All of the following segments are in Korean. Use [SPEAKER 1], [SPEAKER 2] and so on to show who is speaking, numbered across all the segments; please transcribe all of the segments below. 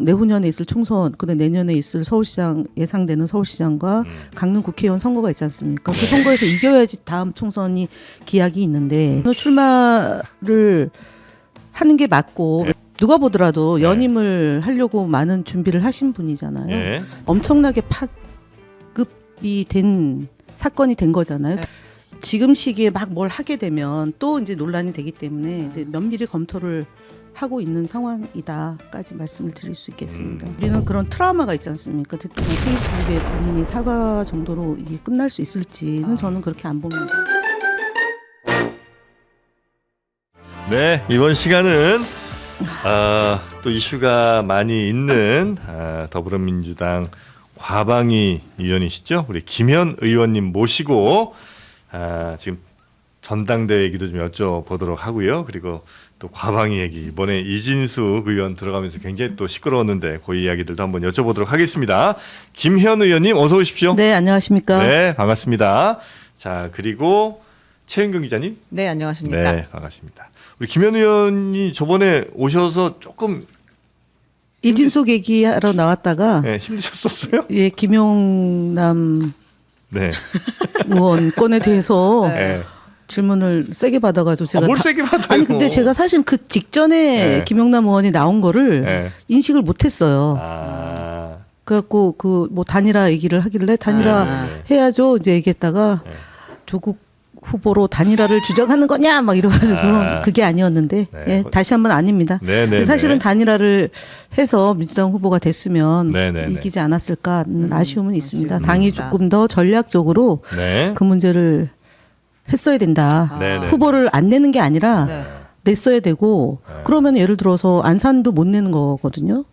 [SPEAKER 1] 내후년에 있을 총선, 근데 내년에 있을 서울시장 예상되는 서울시장과 강릉 국회의원 선거가 있지 않습니까? 그 선거에서 이겨야지 다음 총선이 기약이 있는데 출마를 하는 게 맞고 누가 보더라도 연임을 하려고 많은 준비를 하신 분이잖아요.
[SPEAKER 2] 예.
[SPEAKER 1] 엄청나게 파급이 된 사건이 된 거잖아요. 지금 시기에 막 뭘 하게 되면 또 이제 논란이 되기 때문에 이제 면밀히 검토를 하고 있는 상황이다까지 말씀을 드릴 수 있겠습니다. 우리는 그런 트라우마가 있지 않습니까? 대통령 페이스북에 본인이 사과 정도로 이게 끝날 수 있을지는 저는 그렇게 안 봅니다.
[SPEAKER 2] 네, 이번 시간은 또 이슈가 많이 있는 더불어민주당 과방위 의원이시죠? 우리 김현 의원님 모시고 지금 전당대회 얘기도 좀 여쭤보도록 하고요. 그리고 또 과방위 얘기, 이번에 이진숙 의원 들어가면서 굉장히 또 시끄러웠는데 그 이야기들도 한번 여쭤보도록 하겠습니다. 김현 의원님 어서 오십시오.
[SPEAKER 1] 네, 안녕하십니까?
[SPEAKER 2] 네, 반갑습니다. 자, 그리고 최은경 기자님.
[SPEAKER 3] 네, 안녕하십니까?
[SPEAKER 2] 네, 반갑습니다. 우리 김현 의원이 저번에 오셔서 조금
[SPEAKER 1] 이진숙 얘기하러 나왔다가
[SPEAKER 2] 네, 힘드셨었어요?
[SPEAKER 1] 예, 김용남
[SPEAKER 2] 네.
[SPEAKER 1] 의원 건에 대해서
[SPEAKER 2] 네.
[SPEAKER 1] 질문을 세게 받아가지고 제가
[SPEAKER 2] 뭘 세게 받아요?
[SPEAKER 1] 아니 근데 제가 사실 그 직전에
[SPEAKER 2] 네.
[SPEAKER 1] 김용남 의원이 나온 거를
[SPEAKER 2] 네.
[SPEAKER 1] 인식을 못했어요. 그래갖고 그 뭐 단일화 얘기를 하길래 단일화 해야죠 이제 얘기했다가
[SPEAKER 2] 네.
[SPEAKER 1] 조국 후보로 단일화를 주장하는 거냐 막 이래가지고 그게 아니었는데
[SPEAKER 2] 네.
[SPEAKER 1] 예, 다시 한번 아닙니다.
[SPEAKER 2] 네네.
[SPEAKER 1] 사실은 단일화를 해서 민주당 후보가 됐으면
[SPEAKER 2] 네네네.
[SPEAKER 1] 이기지 않았을까 아쉬움은 있습니다. 당이
[SPEAKER 3] 아쉽습니다.
[SPEAKER 1] 조금 더 전략적으로
[SPEAKER 2] 네.
[SPEAKER 1] 그 문제를 했어야 된다.
[SPEAKER 2] 네네.
[SPEAKER 1] 후보를 안 내는 게 아니라
[SPEAKER 3] 네.
[SPEAKER 1] 냈어야 되고 그러면 예를 들어서 안산도 못 내는 거거든요.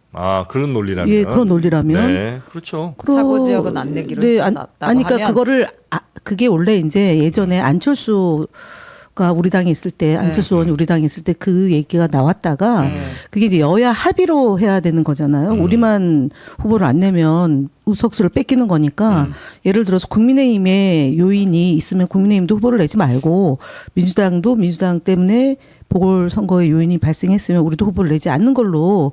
[SPEAKER 2] 그런 논리라면.
[SPEAKER 1] 예, 그런 논리라면.
[SPEAKER 2] 네, 그렇죠.
[SPEAKER 3] 사고 지역은 안 내기로
[SPEAKER 1] 네,
[SPEAKER 3] 했었다고
[SPEAKER 1] 아니 그러니까
[SPEAKER 3] 하면?
[SPEAKER 1] 그거를 그게 원래 이제 예전에 안철수가 우리 당에 있을 때 안철수 의원이 우리 당에 있을 때 그 얘기가 나왔다가 그게 이제 여야 합의로 해야 되는 거잖아요. 우리만 후보를 안 내면 의석수를 뺏기는 거니까 예를 들어서 국민의힘에 요인이 있으면 국민의힘도 후보를 내지 말고 민주당도 민주당 때문에 보궐선거에 요인이 발생했으면 우리도 후보를 내지 않는 걸로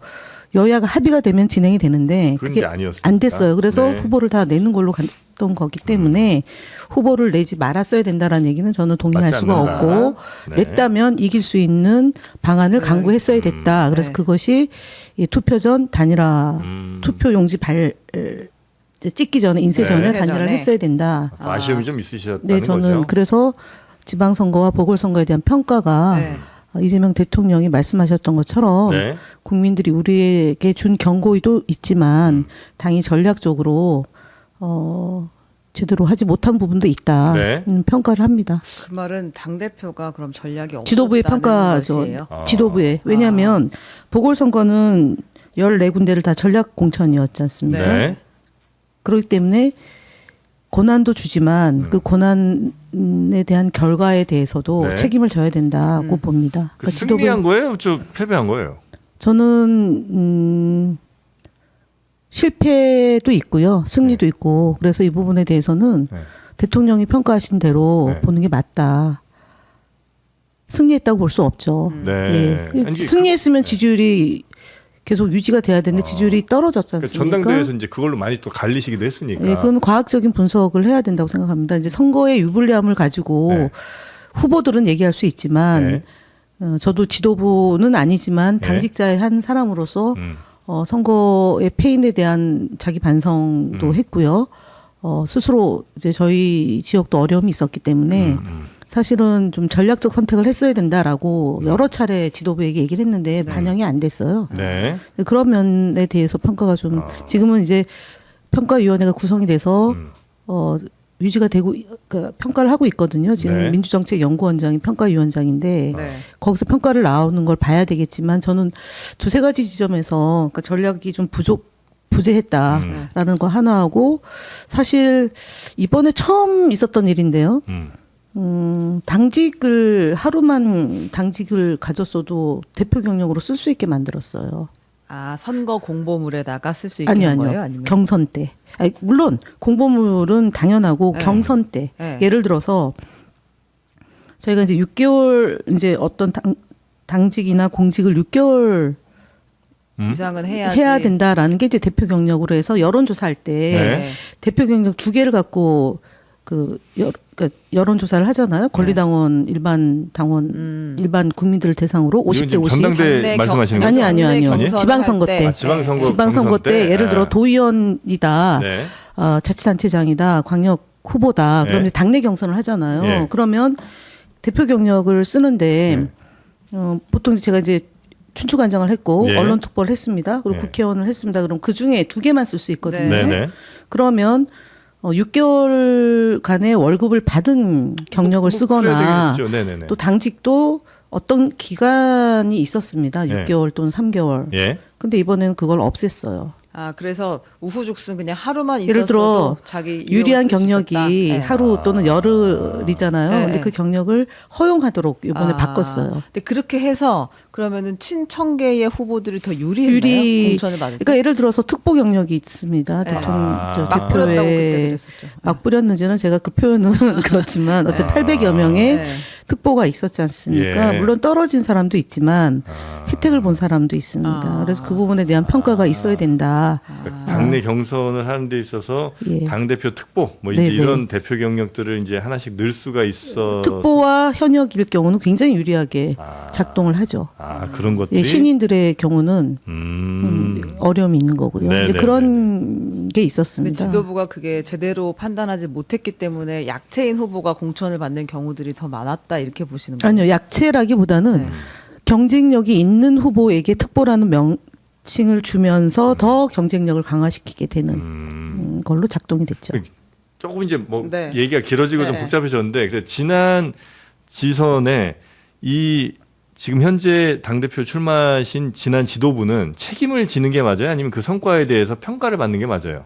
[SPEAKER 1] 여야가 합의가 되면 진행이 되는데
[SPEAKER 2] 그런
[SPEAKER 1] 그게
[SPEAKER 2] 게 아니었습니까?
[SPEAKER 1] 안 됐어요. 그래서
[SPEAKER 2] 네.
[SPEAKER 1] 후보를 다 내는 걸로 갔던 거기 때문에 후보를 내지 말았어야 된다라는 얘기는 저는 동의할
[SPEAKER 2] 맞지
[SPEAKER 1] 수가
[SPEAKER 2] 않는다.
[SPEAKER 1] 없고
[SPEAKER 2] 네.
[SPEAKER 1] 냈다면 이길 수 있는 방안을 강구했어야 됐다. 그래서
[SPEAKER 3] 네.
[SPEAKER 1] 그것이 이 투표 전 단일화 투표 용지 찍기 전에 인쇄 전에
[SPEAKER 2] 네.
[SPEAKER 1] 단일화를
[SPEAKER 3] 전에.
[SPEAKER 1] 했어야 된다.
[SPEAKER 2] 아쉬움이 좀 있으셨다는
[SPEAKER 1] 네, 저는
[SPEAKER 2] 거죠.
[SPEAKER 1] 그래서 지방선거와 보궐선거에 대한 평가가
[SPEAKER 3] 네.
[SPEAKER 1] 이재명 대통령이 말씀하셨던 것처럼
[SPEAKER 2] 네.
[SPEAKER 1] 국민들이 우리에게 준 경고도 있지만 당이 전략적으로 제대로 하지 못한 부분도 있다.
[SPEAKER 2] 네.
[SPEAKER 1] 평가를 합니다.
[SPEAKER 3] 그 말은 당 대표가 그럼 전략이 없었다는
[SPEAKER 1] 지도부의 평가죠.
[SPEAKER 3] 것이에요?
[SPEAKER 1] 지도부의. 왜냐하면 보궐선거는 14군데를 다 전략 공천이었지 않습니까?
[SPEAKER 2] 네.
[SPEAKER 1] 그렇기 때문에 권한도 주지만 그 권한에 대한 결과에 대해서도
[SPEAKER 2] 네.
[SPEAKER 1] 책임을 져야 된다고 봅니다.
[SPEAKER 2] 그 승리한 거예요? 저 패배한 거예요?
[SPEAKER 1] 저는 실패도 있고요, 승리도 있고 그래서 이 부분에 대해서는
[SPEAKER 2] 네.
[SPEAKER 1] 대통령이 평가하신 대로
[SPEAKER 2] 네.
[SPEAKER 1] 보는 게 맞다. 승리했다고 볼 수 없죠.
[SPEAKER 2] 네.
[SPEAKER 1] 예.
[SPEAKER 2] 아니,
[SPEAKER 1] 승리했으면 지지율이 계속 유지가 돼야 되는데 지지율이 떨어졌지
[SPEAKER 2] 그러니까
[SPEAKER 1] 않습니까?
[SPEAKER 2] 전당대회에서 이제 그걸로 많이 또 갈리시기도 했으니까.
[SPEAKER 1] 예, 그건 과학적인 분석을 해야 된다고 생각합니다. 이제 선거의 유불리함을 가지고
[SPEAKER 2] 네.
[SPEAKER 1] 후보들은 얘기할 수 있지만 저도 지도부는 아니지만
[SPEAKER 2] 네.
[SPEAKER 1] 당직자의 한 사람으로서 선거의 패인에 대한 자기 반성도 했고요. 스스로 이제 저희 지역도 어려움이 있었기 때문에 사실은 좀 전략적 선택을 했어야 된다라고 여러 차례 지도부에게 얘기를 했는데 반영이 안 됐어요.
[SPEAKER 2] 네.
[SPEAKER 1] 그런 면에 대해서 평가가 좀 지금은 이제 평가위원회가 구성이 돼서 유지가 되고 그러니까 평가를 하고 있거든요. 지금
[SPEAKER 2] 네.
[SPEAKER 1] 민주정책연구원장이 평가위원장인데
[SPEAKER 3] 네.
[SPEAKER 1] 거기서 평가를 나오는 걸 봐야 되겠지만 저는 두세 가지 지점에서 그러니까 전략이 좀 부재했다라는 거 하나하고 사실 이번에 처음 있었던 일인데요. 당직을 하루만 당직을 가졌어도 대표 경력으로 쓸 수 있게 만들었어요.
[SPEAKER 3] 선거 공보물에다가 쓸 수 있게
[SPEAKER 1] 아니요,
[SPEAKER 3] 한
[SPEAKER 1] 아니요.
[SPEAKER 3] 거예요? 아니면?
[SPEAKER 1] 경선 때. 물론 공보물은 당연하고
[SPEAKER 3] 네.
[SPEAKER 1] 경선 때.
[SPEAKER 3] 네.
[SPEAKER 1] 예를 들어서 저희가 이제 6개월 이제 어떤 당직이나 공직을 6개월
[SPEAKER 3] 이상은 해야지.
[SPEAKER 1] 해야 된다라는 게 이제 대표 경력으로 해서 여론조사할 때
[SPEAKER 2] 네.
[SPEAKER 1] 대표 경력 2개를 갖고 그러니까 여론조사를 하잖아요. 권리당원, 일반 당원, 일반 국민들을 대상으로 50대
[SPEAKER 2] 지금
[SPEAKER 1] 50.
[SPEAKER 2] 전당대
[SPEAKER 3] 당내
[SPEAKER 2] 말씀하시는
[SPEAKER 3] 경-
[SPEAKER 2] 거죠?
[SPEAKER 1] 아니요.
[SPEAKER 3] 경선을
[SPEAKER 1] 지방선거
[SPEAKER 3] 할
[SPEAKER 1] 때.
[SPEAKER 2] 지방선거
[SPEAKER 1] 때 예를 들어 도의원이다,
[SPEAKER 2] 네.
[SPEAKER 1] 자치단체장이다, 광역 후보다. 그럼
[SPEAKER 2] 네.
[SPEAKER 1] 이제 당내 경선을 하잖아요.
[SPEAKER 2] 예.
[SPEAKER 1] 그러면 대표 경력을 쓰는데
[SPEAKER 2] 네.
[SPEAKER 1] 보통 제가 이제 춘추관장을 했고
[SPEAKER 2] 예.
[SPEAKER 1] 언론특보를 했습니다. 그리고
[SPEAKER 2] 예.
[SPEAKER 1] 국회의원을 했습니다. 그럼 그 중에 2개만 쓸 수 있거든요.
[SPEAKER 3] 네.
[SPEAKER 2] 네네.
[SPEAKER 1] 그러면 6개월간의 월급을 받은 경력을 쓰거나
[SPEAKER 2] 그래야 되겠죠. 네네네.
[SPEAKER 1] 또 당직도 어떤 기간이 있었습니다.
[SPEAKER 2] 예.
[SPEAKER 1] 6개월 또는 3개월.
[SPEAKER 2] 예.
[SPEAKER 1] 근데 이번에는 그걸 없앴어요.
[SPEAKER 3] 그래서 우후죽순 그냥 하루만 있었어도
[SPEAKER 1] 예를 들어
[SPEAKER 3] 자기
[SPEAKER 1] 유리한
[SPEAKER 3] 이력을 쓸수
[SPEAKER 1] 경력이
[SPEAKER 3] 있었다. 네.
[SPEAKER 1] 하루 또는 열흘이잖아요.
[SPEAKER 3] 네,
[SPEAKER 1] 근데
[SPEAKER 3] 네.
[SPEAKER 1] 그 경력을 허용하도록 이번에 바꿨어요.
[SPEAKER 3] 근데 그렇게 해서 그러면은 친청계의 후보들이 더 유리했나요? 공천을 받을 때?
[SPEAKER 1] 그러니까 예를 들어서 특보 경력이 있습니다.
[SPEAKER 3] 네.
[SPEAKER 1] 대통령
[SPEAKER 3] 막 뿌렸다고 그때 그랬었죠.
[SPEAKER 1] 막 뿌렸는지는 제가 그 표현은 그렇지만 어떤 800여 명의
[SPEAKER 3] 네.
[SPEAKER 1] 특보가 있었지 않습니까?
[SPEAKER 2] 예.
[SPEAKER 1] 물론 떨어진 사람도 있지만 혜택을 본 사람도 있습니다. 그래서 그 부분에 대한 평가가 있어야 된다.
[SPEAKER 2] 그러니까 당내 경선을 하는 데 있어서
[SPEAKER 1] 예.
[SPEAKER 2] 당 대표 특보 뭐 이제
[SPEAKER 1] 네네.
[SPEAKER 2] 이런 대표 경력들을 이제 하나씩 넣을 수가 있어.
[SPEAKER 1] 특보와 현역일 경우는 굉장히 유리하게 작동을 하죠.
[SPEAKER 2] 그런 것들이.
[SPEAKER 1] 예, 신인들의 경우는
[SPEAKER 2] 음.
[SPEAKER 1] 어려움이 있는 거고요.
[SPEAKER 2] 네네네네.
[SPEAKER 1] 이제 그런 게
[SPEAKER 3] 근데
[SPEAKER 1] 있었습니다.
[SPEAKER 3] 지도부가 그게 제대로 판단하지 못했기 때문에 약체인 후보가 공천을 받는 경우들이 더 많았다 이렇게 보시는 거예요?
[SPEAKER 1] 아니요, 약체라기보다는
[SPEAKER 3] 네.
[SPEAKER 1] 경쟁력이 있는 후보에게 특보라는 명칭을 주면서 더 경쟁력을 강화시키게 되는 걸로 작동이 됐죠.
[SPEAKER 2] 조금 이제 뭐
[SPEAKER 3] 네.
[SPEAKER 2] 얘기가 길어지고 좀
[SPEAKER 3] 네.
[SPEAKER 2] 복잡해졌는데 그래서 지난 지선에 이 지금 현재 당대표 출마하신 지난 지도부는 책임을 지는 게 맞아요? 아니면 그 성과에 대해서 평가를 받는 게 맞아요?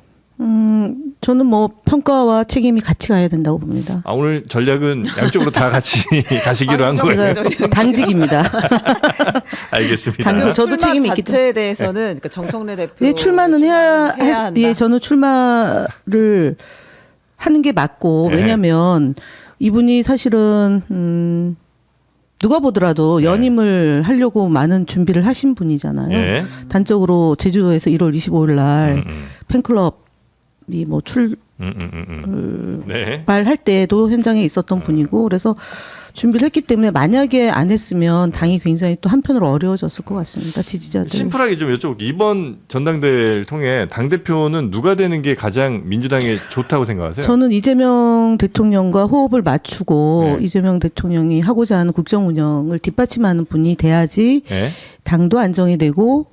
[SPEAKER 1] 저는 뭐 평가와 책임이 같이 가야 된다고 봅니다.
[SPEAKER 2] 오늘 전략은 양쪽으로 다 같이 가시기로 한 거예요.
[SPEAKER 1] 제가 당직입니다.
[SPEAKER 2] 알겠습니다.
[SPEAKER 1] 당근 저도
[SPEAKER 3] 출마
[SPEAKER 1] 책임이 있기
[SPEAKER 3] 자체에 대해서는 그러니까 정청래 대표
[SPEAKER 1] 예, 출마는 해야
[SPEAKER 3] 한다.
[SPEAKER 1] 예, 저는 출마를 하는 게 맞고
[SPEAKER 2] 네.
[SPEAKER 1] 왜냐하면 이분이 사실은 누가 보더라도 연임을 하려고 많은 준비를 하신 분이잖아요.
[SPEAKER 2] 예.
[SPEAKER 1] 단적으로 제주도에서 1월 25일 날 팬클럽이 뭐
[SPEAKER 2] 네.
[SPEAKER 1] 출발할 때도 현장에 있었던 분이고 그래서 준비를 했기 때문에 만약에 안 했으면 당이 굉장히 또 한편으로 어려워졌을 것 같습니다. 지지자들.
[SPEAKER 2] 심플하게 좀 여쭤볼게요. 이번 전당대회를 통해 당대표는 누가 되는 게 가장 민주당에 좋다고 생각하세요?
[SPEAKER 1] 저는 이재명 대통령과 호흡을 맞추고
[SPEAKER 2] 네.
[SPEAKER 1] 이재명 대통령이 하고자 하는 국정 운영을 뒷받침하는 분이 돼야지
[SPEAKER 2] 네.
[SPEAKER 1] 당도 안정이 되고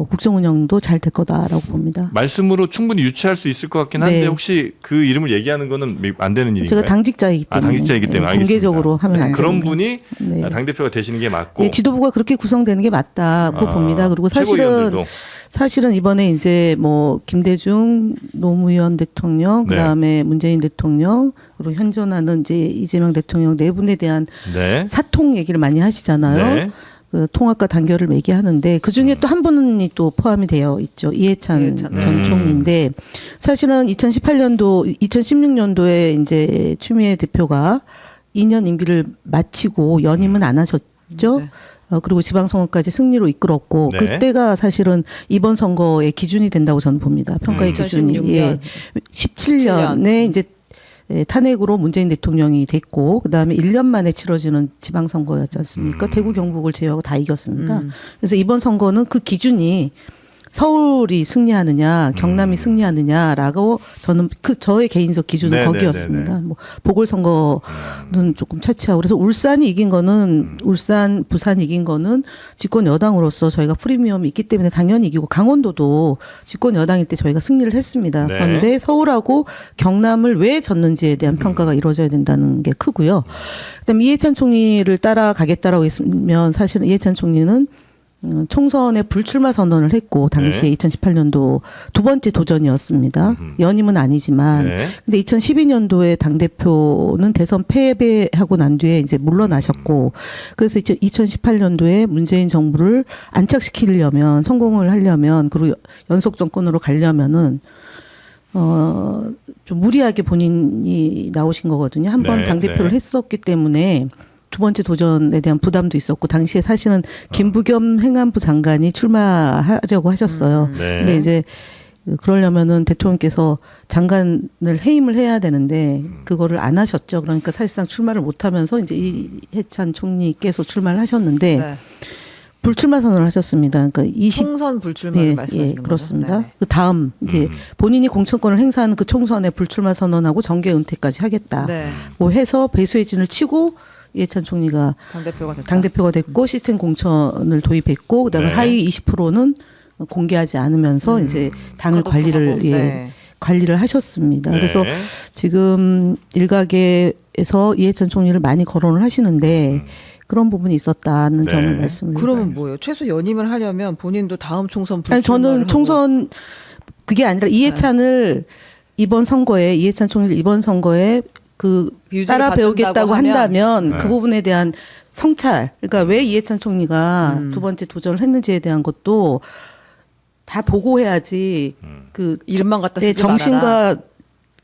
[SPEAKER 1] 국정 운영도 잘 될 거다라고 봅니다.
[SPEAKER 2] 말씀으로 충분히 유추할 수 있을 것 같긴 한데
[SPEAKER 1] 네.
[SPEAKER 2] 혹시 그 이름을 얘기하는 거는 안 되는 일인가요?
[SPEAKER 1] 제가 당직자이기 때문에,
[SPEAKER 2] 당직자이기 때문에 알겠습니다.
[SPEAKER 1] 공개적으로 하면 안
[SPEAKER 2] 그런
[SPEAKER 1] 됩니다.
[SPEAKER 2] 분이
[SPEAKER 1] 네.
[SPEAKER 2] 당대표가 되시는 게 맞고
[SPEAKER 1] 네, 지도부가 그렇게 구성되는 게 맞다고 봅니다. 그리고
[SPEAKER 2] 최고위원들도.
[SPEAKER 1] 사실은 이번에 이제 뭐 김대중 노무현 대통령,
[SPEAKER 2] 네.
[SPEAKER 1] 그다음에 문재인 대통령, 그리고 현존하는 이제 이재명 대통령 네 분에 대한
[SPEAKER 2] 네.
[SPEAKER 1] 사통 얘기를 많이 하시잖아요.
[SPEAKER 2] 네.
[SPEAKER 1] 그 통합과 단결을 얘기하는데 그 중에 또 한 분이 또 포함이 되어 있죠. 이해찬 전 총리인데 사실은 2016년도에 이제 추미애 대표가 2년 임기를 마치고 연임은 안 하셨죠.
[SPEAKER 3] 네.
[SPEAKER 1] 그리고 지방선거까지 승리로 이끌었고
[SPEAKER 2] 네.
[SPEAKER 1] 그때가 사실은 이번 선거의 기준이 된다고 저는 봅니다. 평가의 기준이
[SPEAKER 3] 2016년.
[SPEAKER 1] 예, 17년에 이제 탄핵으로 문재인 대통령이 됐고 그다음에 1년 만에 치러지는 지방선거였지 않습니까? 대구 경북을 제외하고 다 이겼습니다. 그래서 이번 선거는 그 기준이 서울이 승리하느냐, 경남이 승리하느냐라고 저는 저의 개인적 기준은
[SPEAKER 2] 네,
[SPEAKER 1] 거기였습니다.
[SPEAKER 2] 네, 네,
[SPEAKER 1] 뭐 보궐선거는 조금 차치하고 그래서 울산이 이긴 거는 울산, 부산 이긴 거는 집권 여당으로서 저희가 프리미엄이 있기 때문에 당연히 이기고 강원도도 집권 여당일 때 저희가 승리를 했습니다.
[SPEAKER 2] 네.
[SPEAKER 1] 그런데 서울하고 경남을 왜 졌는지에 대한 평가가 이루어져야 된다는 게 크고요. 그다음에 이해찬 총리를 따라가겠다라고 했으면 사실은 이해찬 총리는 총선에 불출마 선언을 했고 당시에
[SPEAKER 2] 네.
[SPEAKER 1] 2018년도 두 번째 도전이었습니다. 연임은 아니지만
[SPEAKER 2] 네.
[SPEAKER 1] 근데 2012년도에 당대표는 대선 패배하고 난 뒤에 이제 물러나셨고 그래서 2018년도에 문재인 정부를 안착시키려면 성공을 하려면 그리고 연속 정권으로 가려면은 좀 무리하게 본인이 나오신 거거든요. 한 번
[SPEAKER 2] 네,
[SPEAKER 1] 당대표를
[SPEAKER 2] 네.
[SPEAKER 1] 했었기 때문에 두 번째 도전에 대한 부담도 있었고 당시에 사실은 김부겸 행안부 장관이 출마하려고 하셨어요.
[SPEAKER 2] 네.
[SPEAKER 1] 근데 이제 그러려면은 대통령께서 장관을 해임을 해야 되는데 그거를 안 하셨죠. 그러니까 사실상 출마를 못 하면서 이제 이해찬 총리께서 출마를 하셨는데
[SPEAKER 3] 네.
[SPEAKER 1] 불출마 선언을 하셨습니다. 그러니까 20
[SPEAKER 3] 총선 불출마를
[SPEAKER 1] 예,
[SPEAKER 3] 말씀하시는 거죠?
[SPEAKER 1] 그렇습니다.
[SPEAKER 3] 네.
[SPEAKER 1] 그 다음 이제 본인이 공천권을 행사하는 그 총선에 불출마 선언하고 정계 은퇴까지 하겠다.
[SPEAKER 3] 네.
[SPEAKER 1] 뭐 해서 배수혜진을 치고 이해찬 총리가
[SPEAKER 3] 당대표가 됐다.
[SPEAKER 1] 당대표가 됐고 시스템 공천을 도입했고 그다음에
[SPEAKER 2] 네.
[SPEAKER 1] 하위 20%는 공개하지 않으면서 이제 당을
[SPEAKER 3] 컷오프하고.
[SPEAKER 1] 관리를
[SPEAKER 3] 네.
[SPEAKER 1] 관리를 하셨습니다.
[SPEAKER 2] 네.
[SPEAKER 1] 그래서 지금 일각에서 이해찬 총리를 많이 거론을 하시는데 그런 부분이 있었다는
[SPEAKER 2] 네.
[SPEAKER 1] 점을 말씀을
[SPEAKER 3] 그러면 뭐예요? 최소 연임을 하려면 본인도 다음 총선 불출마를
[SPEAKER 1] 아니 저는
[SPEAKER 3] 하고.
[SPEAKER 1] 총선 그게 아니라 이해찬을 이번 선거에 이해찬 총리를 이번 선거에 그
[SPEAKER 3] 유지를
[SPEAKER 1] 따라 배우겠다고
[SPEAKER 3] 받는다고 하면
[SPEAKER 1] 한다면
[SPEAKER 2] 네.
[SPEAKER 1] 그 부분에 대한 성찰 그러니까 왜 이해찬 총리가 두 번째 도전을 했는지에 대한 것도 다 보고해야지 그
[SPEAKER 3] 이름만 갖다
[SPEAKER 1] 네,
[SPEAKER 3] 쓰지 말아라.
[SPEAKER 1] 정신과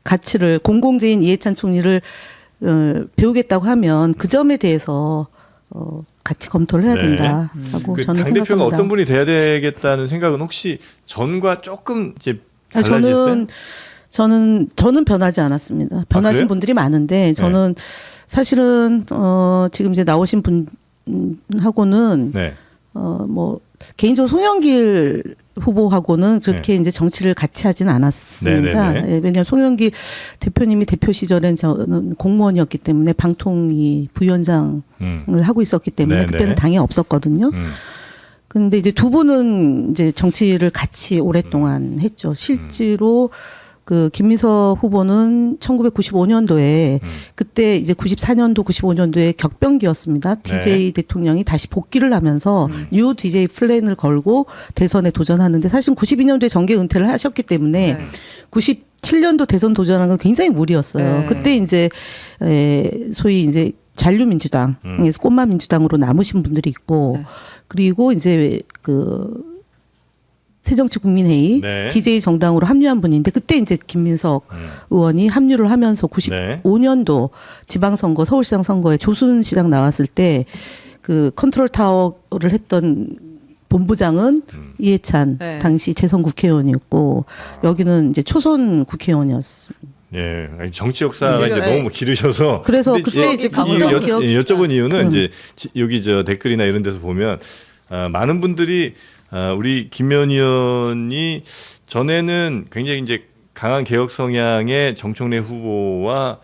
[SPEAKER 1] 가치를 공공재인 이해찬 총리를 배우겠다고 하면 그 점에 대해서 같이 검토를 해야
[SPEAKER 2] 네.
[SPEAKER 1] 된다 하고
[SPEAKER 2] 그
[SPEAKER 1] 저는
[SPEAKER 2] 당대표가
[SPEAKER 1] 생각합니다.
[SPEAKER 2] 어떤 분이 돼야 되겠다는 생각은 혹시 전과 조금 이제
[SPEAKER 1] 아니,
[SPEAKER 2] 달라졌어요?
[SPEAKER 1] 저는 변하지 않았습니다. 변하신
[SPEAKER 2] 그래요?
[SPEAKER 1] 분들이 많은데 저는 사실은 지금 이제 나오신 분하고는
[SPEAKER 2] 네.
[SPEAKER 1] 뭐 개인적으로 송영길 후보하고는 그렇게 이제 정치를 같이 하진 않았습니다.
[SPEAKER 2] 네네네.
[SPEAKER 1] 예, 왜냐하면 송영길 대표님이 대표 시절엔 저는 공무원이었기 때문에 방통위 부위원장을 하고 있었기 때문에
[SPEAKER 2] 네네.
[SPEAKER 1] 그때는 당에 없었거든요. 근데 이제 두 분은 이제 정치를 같이 오랫동안 했죠. 실제로 그 김민석 후보는 1995년도에 그때 이제 94년도 95년도에 격변기였습니다. DJ 대통령이 다시 복귀를 하면서 뉴 DJ 플랜을 걸고 대선에 도전하는데 사실 92년도에 정계 은퇴를 하셨기 때문에
[SPEAKER 3] 네.
[SPEAKER 1] 97년도 대선 도전한 건 굉장히 무리였어요.
[SPEAKER 3] 네.
[SPEAKER 1] 그때 이제 소위 이제 잔류민주당에서 꼬마민주당으로 남으신 분들이 있고
[SPEAKER 3] 네.
[SPEAKER 1] 그리고 이제 그 새정치국민회의
[SPEAKER 2] 네.
[SPEAKER 1] DJ 정당으로 합류한 분인데 그때 이제 김민석 의원이 합류를 하면서 95년도 지방선거 서울시장 선거에 조순시장 나왔을 때 그 컨트롤 타워를 했던 본부장은 이해찬
[SPEAKER 3] 네.
[SPEAKER 1] 당시 재선 국회의원이었고 여기는 이제 초선 국회의원이었습니다.
[SPEAKER 2] 예, 아니, 정치 역사가
[SPEAKER 3] 지금,
[SPEAKER 2] 이제 너무 길으셔서
[SPEAKER 1] 그래서
[SPEAKER 2] 근데
[SPEAKER 1] 그때 이제 방금 기억
[SPEAKER 2] 여쭤본 이유는 이제 여기 저 댓글이나 이런 데서 보면 많은 분들이 우리 김면 의원이 전에는 굉장히 이제 강한 개혁 성향의 정청래 후보와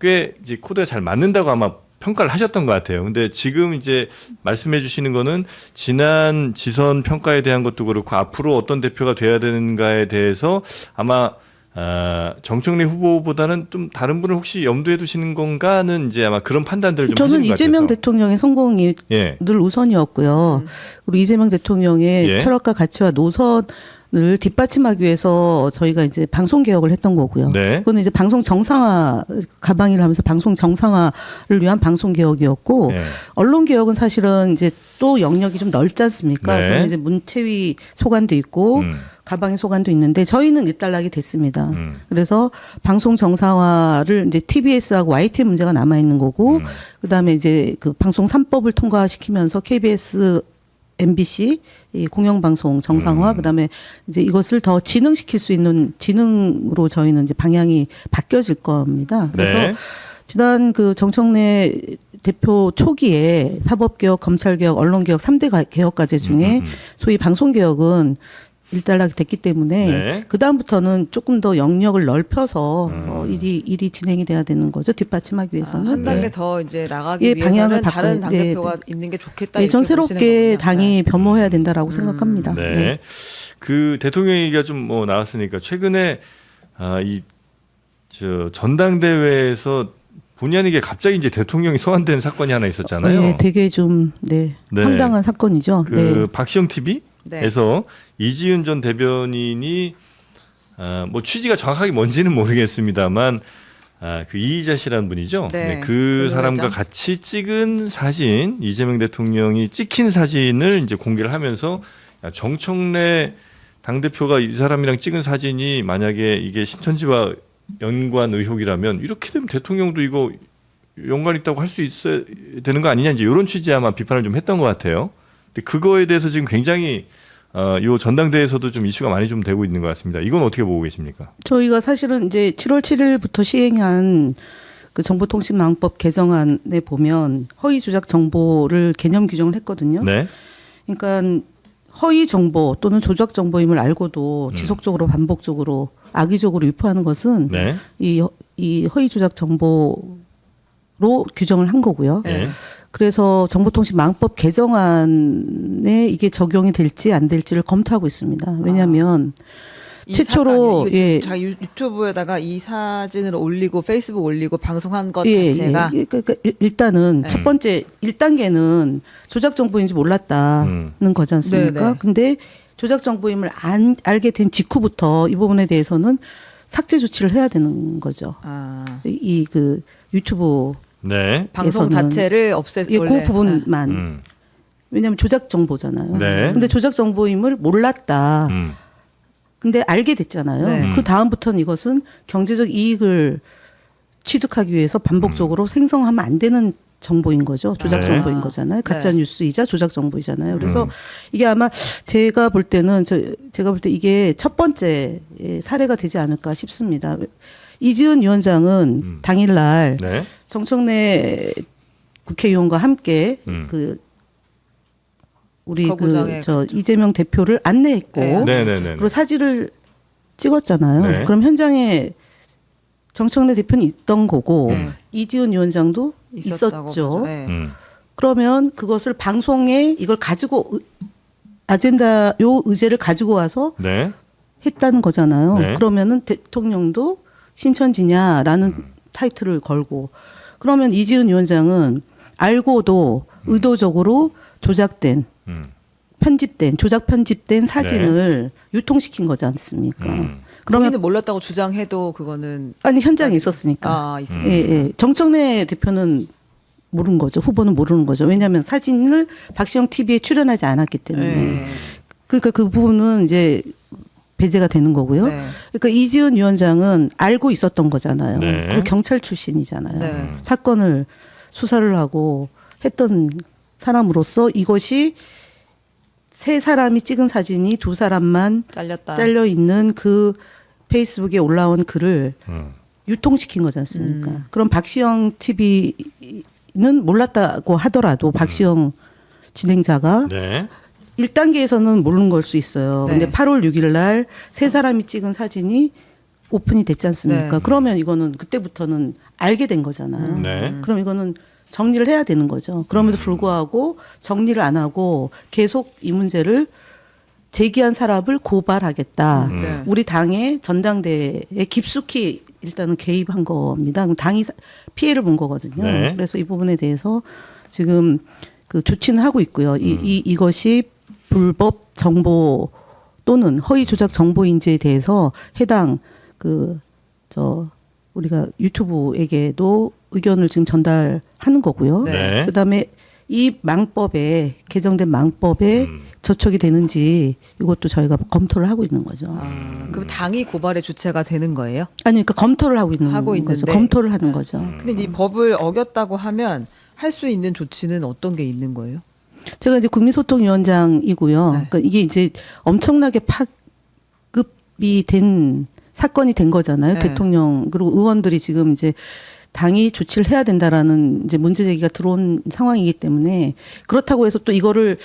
[SPEAKER 2] 꽤 이제 코드가 잘 맞는다고 아마 평가를 하셨던 것 같아요. 근데 지금 이제 말씀해 주시는 거는 지난 지선 평가에 대한 것도 그렇고 앞으로 어떤 대표가 돼야 되는가에 대해서 아마 정청래 후보보다는 좀 다른 분을 혹시 염두에 두시는 건가는 이제 아마 그런 판단들을 좀
[SPEAKER 1] 저는
[SPEAKER 2] 하시는 것
[SPEAKER 1] 이재명
[SPEAKER 2] 같아서.
[SPEAKER 1] 대통령의 성공이
[SPEAKER 2] 예.
[SPEAKER 1] 늘 우선이었고요. 그리고 이재명 대통령의
[SPEAKER 2] 예.
[SPEAKER 1] 철학과 가치와 노선을 뒷받침하기 위해서 저희가 이제 방송 개혁을 했던 거고요.
[SPEAKER 2] 네.
[SPEAKER 1] 그거는 이제 방송 정상화 가방일을 하면서 방송 정상화를 위한 방송 개혁이었고
[SPEAKER 2] 예.
[SPEAKER 1] 언론 개혁은 사실은 이제 또 영역이 좀 넓지 않습니까?
[SPEAKER 2] 네.
[SPEAKER 1] 그건 이제 문체위 소관도 있고 가방의 소관도 있는데 저희는 일단락이 됐습니다. 그래서 방송 정상화를 이제 TBS하고 YTN 문제가 남아 있는 거고 그다음에 이제 그 방송 3법을 통과시키면서 KBS MBC 이 공영방송 정상화 그다음에 이제 이것을 더 진흥시킬 수 있는 진흥으로 저희는 이제 방향이 바뀌어질 겁니다. 그래서
[SPEAKER 2] 네.
[SPEAKER 1] 지난 그 정청래 대표 초기에 사법개혁, 검찰개혁, 언론개혁 3대 개혁 과제 중에 소위 방송개혁은 일단락이 됐기 때문에
[SPEAKER 2] 네.
[SPEAKER 1] 그 다음부터는 조금 더 영역을 넓혀서 일이 진행이 돼야 되는 거죠. 뒷받침하기 위해서는.
[SPEAKER 3] 한 단계
[SPEAKER 2] 네.
[SPEAKER 3] 더 이제 나가기
[SPEAKER 1] 예,
[SPEAKER 3] 위해서는
[SPEAKER 1] 방향을
[SPEAKER 3] 다른
[SPEAKER 1] 바꿔-
[SPEAKER 3] 당대표가
[SPEAKER 1] 네,
[SPEAKER 3] 있는 게 좋겠다.
[SPEAKER 1] 예전
[SPEAKER 3] 이렇게 보시는
[SPEAKER 1] 새롭게
[SPEAKER 3] 거군요.
[SPEAKER 1] 당이 변모해야 된다라고 생각합니다.
[SPEAKER 2] 네.
[SPEAKER 1] 네.
[SPEAKER 2] 그 대통령 얘기가 좀 뭐 나왔으니까 최근에 이 저 전당대회에서 본의 아니게 갑자기 이제 대통령이 소환된 사건이 하나 있었잖아요.
[SPEAKER 1] 네, 되게 좀 네,
[SPEAKER 2] 네.
[SPEAKER 1] 황당한 사건이죠.
[SPEAKER 2] 그
[SPEAKER 1] 네.
[SPEAKER 2] 박시영 TV에서
[SPEAKER 3] 네.
[SPEAKER 2] 이지은 전 대변인이 뭐 취지가 정확하게 뭔지는 모르겠습니다만 그 이희자 씨라는 분이죠.
[SPEAKER 3] 네.
[SPEAKER 2] 그
[SPEAKER 3] 그
[SPEAKER 2] 사람과
[SPEAKER 3] 여자.
[SPEAKER 2] 같이 찍은 사진, 이재명 대통령이 찍힌 사진을 이제 공개를 하면서 야, 정청래 당대표가 이 사람이랑 찍은 사진이 만약에 이게 신천지와 연관 의혹이라면 이렇게 되면 대통령도 이거 연관 있다고 할 수 있어야 되는 거 아니냐 이제 이런 취지의 아마 비판을 좀 했던 것 같아요. 근데 그거에 대해서 지금 굉장히 요 전당대회에서도 좀 이슈가 많이 좀 되고 있는 것 같습니다. 이건 어떻게 보고 계십니까?
[SPEAKER 1] 저희가 사실은 이제 7월 7일부터 시행한 그 정보통신망법 개정안에 보면 허위 조작 정보를 개념 규정을 했거든요.
[SPEAKER 2] 네.
[SPEAKER 1] 그러니까 허위 정보 또는 조작 정보임을 알고도 지속적으로 반복적으로 악의적으로 유포하는 것은
[SPEAKER 2] 네.
[SPEAKER 1] 이 허위 조작 정보로 규정을 한 거고요.
[SPEAKER 2] 네.
[SPEAKER 1] 그래서 정보통신망법 개정안에 이게 적용이 될지 안 될지를 검토하고 있습니다. 왜냐하면
[SPEAKER 3] 이
[SPEAKER 1] 최초로
[SPEAKER 3] 사건이 이거 지금
[SPEAKER 1] 예.
[SPEAKER 3] 자기 유튜브에다가 이 사진을 올리고 페이스북 올리고 방송한 것
[SPEAKER 1] 예,
[SPEAKER 3] 자체가
[SPEAKER 1] 예. 그러니까 일단은 첫 번째 1단계는 조작 정보인지 몰랐다는 거지 않습니까?
[SPEAKER 3] 네네.
[SPEAKER 1] 근데 조작 정보임을 알게 된 직후부터 이 부분에 대해서는 삭제 조치를 해야 되는 거죠. 이 그 유튜브
[SPEAKER 2] 네.
[SPEAKER 3] 방송
[SPEAKER 1] 에서는
[SPEAKER 3] 자체를 없애
[SPEAKER 1] 예,
[SPEAKER 3] 원래
[SPEAKER 1] 그 부분만 왜냐하면 조작 정보잖아요.
[SPEAKER 2] 네.
[SPEAKER 1] 근데 조작 정보임을 몰랐다.
[SPEAKER 2] 음.
[SPEAKER 1] 근데 알게 됐잖아요.
[SPEAKER 3] 네.
[SPEAKER 1] 그 다음부터는 이것은 경제적 이익을 취득하기 위해서 반복적으로 생성하면 안 되는 정보인 거죠. 조작
[SPEAKER 2] 네.
[SPEAKER 1] 정보인 거잖아요. 가짜
[SPEAKER 3] 네.
[SPEAKER 1] 뉴스이자 조작 정보이잖아요. 그래서 이게 아마 제가 볼 때는 제가 볼 때 이게 첫 번째 사례가 되지 않을까 싶습니다. 이지은 위원장은 당일날
[SPEAKER 2] 네.
[SPEAKER 1] 정청래 국회의원과 함께 그 우리
[SPEAKER 3] 거구장에
[SPEAKER 1] 저 이재명 대표를 안내했고
[SPEAKER 3] 네.
[SPEAKER 2] 네네네.
[SPEAKER 1] 그리고 사진을 찍었잖아요.
[SPEAKER 2] 네.
[SPEAKER 1] 그럼 현장에 정청래 대표는 있던 거고
[SPEAKER 3] 네.
[SPEAKER 1] 이지은 위원장도
[SPEAKER 3] 있었다고
[SPEAKER 1] 있었죠.
[SPEAKER 3] 보죠. 네.
[SPEAKER 1] 그러면 그것을 방송에 이걸 가지고 아젠다 요 의제를 가지고 와서
[SPEAKER 2] 네.
[SPEAKER 1] 했다는 거잖아요.
[SPEAKER 2] 네.
[SPEAKER 1] 그러면은 대통령도 신천지냐라는 타이틀을 걸고 그러면 이지은 위원장은 알고도 의도적으로 조작된 편집된 조작 편집된 사진을 유통시킨 거지 않습니까?
[SPEAKER 3] 그러면
[SPEAKER 1] 그러면
[SPEAKER 3] 몰랐다고 주장해도 그거는
[SPEAKER 1] 아니 현장에 있었으니까.
[SPEAKER 3] 있었어요.
[SPEAKER 1] 예, 예. 정청래 대표는 모르는 거죠. 후보는 모르는 거죠. 왜냐하면 사진을 박시영 TV에 출연하지 않았기 때문에.
[SPEAKER 3] 네.
[SPEAKER 1] 그러니까 그 부분은 이제 배제가 되는 거고요.
[SPEAKER 3] 네.
[SPEAKER 1] 그러니까 이지은 위원장은 알고 있었던 거잖아요.
[SPEAKER 2] 네.
[SPEAKER 1] 그리고 경찰 출신이잖아요.
[SPEAKER 3] 네.
[SPEAKER 1] 사건을 수사를 하고 했던 사람으로서 이것이 세 사람이 찍은 사진이 두 사람만
[SPEAKER 3] 잘렸다.
[SPEAKER 1] 잘려 있는 그 페이스북에 올라온 글을 유통시킨 거지 않습니까? 그럼 박시영 TV는 몰랐다고 하더라도 박시영 진행자가
[SPEAKER 2] 네.
[SPEAKER 1] 1단계에서는 모르는 걸 수 있어요.
[SPEAKER 3] 네.
[SPEAKER 1] 근데 8월 6일 날 세 사람이 찍은 사진이 오픈이 됐지 않습니까?
[SPEAKER 3] 네.
[SPEAKER 1] 그러면 이거는 그때부터는 알게 된 거잖아요.
[SPEAKER 2] 네.
[SPEAKER 1] 그럼 이거는 정리를 해야 되는 거죠. 그럼에도 불구하고 정리를 안 하고 계속 이 문제를 제기한 사람을 고발하겠다.
[SPEAKER 3] 네.
[SPEAKER 1] 우리 당의 전당대회에 깊숙이 일단은 개입한 겁니다. 그럼 당이 피해를 본 거거든요.
[SPEAKER 2] 네.
[SPEAKER 1] 그래서 이 부분에 대해서 지금 그 조치는 하고 있고요. 이것이 불법 정보 또는 허위 조작 정보인지에 대해서 해당 우리가 유튜브에게도 의견을 지금 전달하는 거고요.
[SPEAKER 2] 네.
[SPEAKER 1] 그다음에 이 망법에 개정된 망법에 저촉이 되는지 이것도 저희가 검토를 하고 있는 거죠.
[SPEAKER 3] 그럼 당이 고발의 주체가 되는 거예요?
[SPEAKER 1] 아니 그러니까 검토를 하고 있는
[SPEAKER 3] 하고
[SPEAKER 1] 거죠.
[SPEAKER 3] 있는데.
[SPEAKER 1] 검토를 하는 거죠.
[SPEAKER 3] 근데 이제 이 법을 어겼다고 하면 할 수 있는 조치는 어떤 게 있는 거예요?
[SPEAKER 1] 제가 이제 국민소통위원장이고요.
[SPEAKER 3] 네.
[SPEAKER 1] 그러니까 이게 이제 엄청나게 파급이 된 사건이 된 거잖아요.
[SPEAKER 3] 네.
[SPEAKER 1] 대통령 그리고 의원들이 지금 이제 당이 조치를 해야 된다라는 이제 문제 제기가 들어온 상황이기 때문에 그렇다고 해서 또 이거를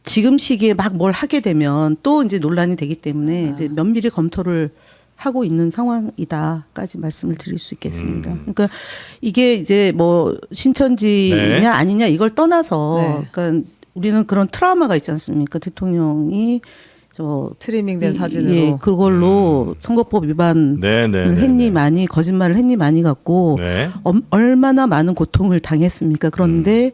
[SPEAKER 1] 지금 시기에 막 뭘 하게 되면 또 이제 논란이 되기 때문에 이제 면밀히 검토를 하고 있는 상황이다까지 말씀을 드릴 수 있겠습니다. 그러니까 이게 이제 뭐 신천지냐
[SPEAKER 2] 네.
[SPEAKER 1] 아니냐 이걸 떠나서
[SPEAKER 3] 네.
[SPEAKER 1] 그러니까 우리는 그런 트라우마가 있지 않습니까? 대통령이
[SPEAKER 3] 트리밍된 사진으로.
[SPEAKER 1] 예, 그걸로 선거법 위반을
[SPEAKER 2] 네. 네.
[SPEAKER 1] 했니 많이 거짓말을 했니 많이 갖고
[SPEAKER 2] 네.
[SPEAKER 1] 얼마나 많은 고통을 당했습니까? 그런데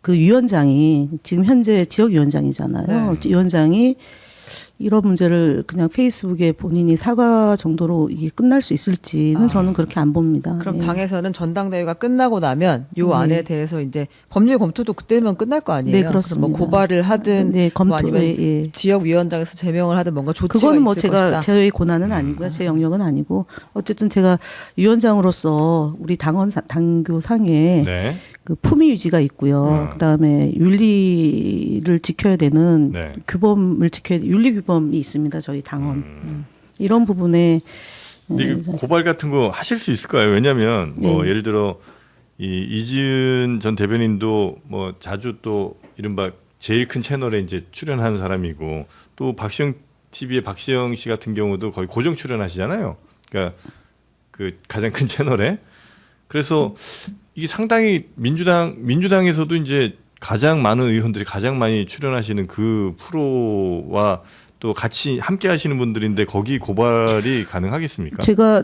[SPEAKER 1] 그 위원장이 지금 현재 지역위원장이잖아요.
[SPEAKER 3] 네.
[SPEAKER 1] 위원장이 이런 문제를 그냥 페이스북에 본인이 사과 정도로 이게 끝날 수 있을지는 저는 그렇게 안 봅니다.
[SPEAKER 3] 그럼
[SPEAKER 1] 예.
[SPEAKER 3] 당에서는 전당대회가 끝나고 나면 요
[SPEAKER 1] 네.
[SPEAKER 3] 안에 대해서 이제 법률 검토도 그때면 끝날 거 아니에요?
[SPEAKER 1] 네,
[SPEAKER 3] 그럼
[SPEAKER 1] 그렇습니다.
[SPEAKER 3] 뭐 고발을 하든
[SPEAKER 1] 네, 검토,
[SPEAKER 3] 뭐 아니면
[SPEAKER 1] 예.
[SPEAKER 3] 지역위원장에서 제명을 하든 뭔가 조치가
[SPEAKER 1] 그거는 뭐
[SPEAKER 3] 있을
[SPEAKER 1] 제가
[SPEAKER 3] 것이다.
[SPEAKER 1] 제 권한은 아니고요. 제 영역은 아니고 어쨌든 제가 위원장으로서 우리 당원 당교상에
[SPEAKER 2] 네.
[SPEAKER 1] 그 품위 유지가 있고요. 그다음에 윤리를 지켜야 되는
[SPEAKER 2] 네.
[SPEAKER 1] 규범을 지켜야 윤리 규범이 있습니다. 저희 당원. 이런 부분에
[SPEAKER 2] 근데 이거 고발 같은 거 하실 수 있을까요? 왜냐하면 뭐
[SPEAKER 1] 네.
[SPEAKER 2] 예를 들어 이지은 전 대변인도 뭐 자주 또 이른바 제일 큰 채널에 이제 출연하는 사람이고 또 박시영 TV의 박시영 씨 같은 경우도 거의 고정 출연하시잖아요. 그러니까 그 가장 큰 채널에. 그래서 이게 상당히 민주당에서도 이제 가장 많은 의원들이 가장 많이 출연하시는 그 프로와 또 같이 함께 하시는 분들인데 거기 고발이 가능하겠습니까?
[SPEAKER 1] 제가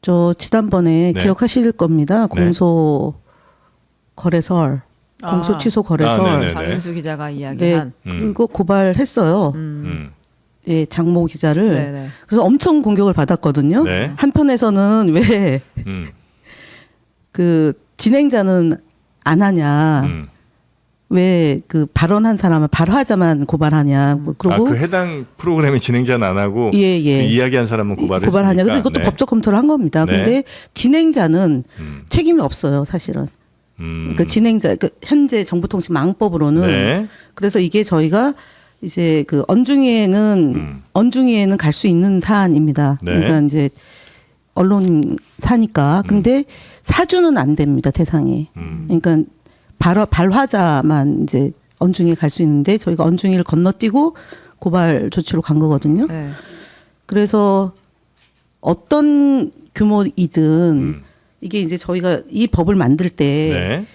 [SPEAKER 1] 저 지난번에
[SPEAKER 2] 네.
[SPEAKER 1] 기억하실 겁니다.
[SPEAKER 2] 네.
[SPEAKER 1] 공소 거래설, 공소 취소 거래설.
[SPEAKER 2] 네네네.
[SPEAKER 3] 장윤수 기자가
[SPEAKER 1] 네,
[SPEAKER 3] 이야기한
[SPEAKER 1] 그거 고발했어요. 예, 장모 기자를.
[SPEAKER 3] 네네.
[SPEAKER 1] 그래서 엄청 공격을 받았거든요.
[SPEAKER 2] 네.
[SPEAKER 1] 한편에서는 왜 그 진행자는 안 하냐? 왜 그 발언한 사람은 발화자만 고발하냐? 뭐 그러고
[SPEAKER 2] 그 해당 프로그램의 진행자는 안 하고
[SPEAKER 1] 예, 예.
[SPEAKER 2] 그 이야기한 사람은 고발을
[SPEAKER 1] 고발하냐? 그래서
[SPEAKER 2] 했으니까.
[SPEAKER 1] 이것도
[SPEAKER 2] 네.
[SPEAKER 1] 법적 검토를 한 겁니다.
[SPEAKER 2] 네.
[SPEAKER 1] 근데 진행자는
[SPEAKER 2] 음.
[SPEAKER 1] 책임이 없어요, 사실은. 그 진행자, 그 현재 정보통신망법으로는
[SPEAKER 2] 네.
[SPEAKER 1] 그래서 이게 저희가 이제 그 언중위에는 갈 수 있는 사안입니다.
[SPEAKER 2] 네.
[SPEAKER 1] 그러니까 이제 언론사니까. 근데 사주는 안 됩니다, 대상에. 그러니까 발화자만 이제 언중위에 갈 수 있는데 저희가 언중위를 건너뛰고 고발 조치로 간 거거든요.
[SPEAKER 3] 네.
[SPEAKER 1] 그래서 어떤 규모이든 이게 이제 저희가 이 법을 만들 때
[SPEAKER 2] 네.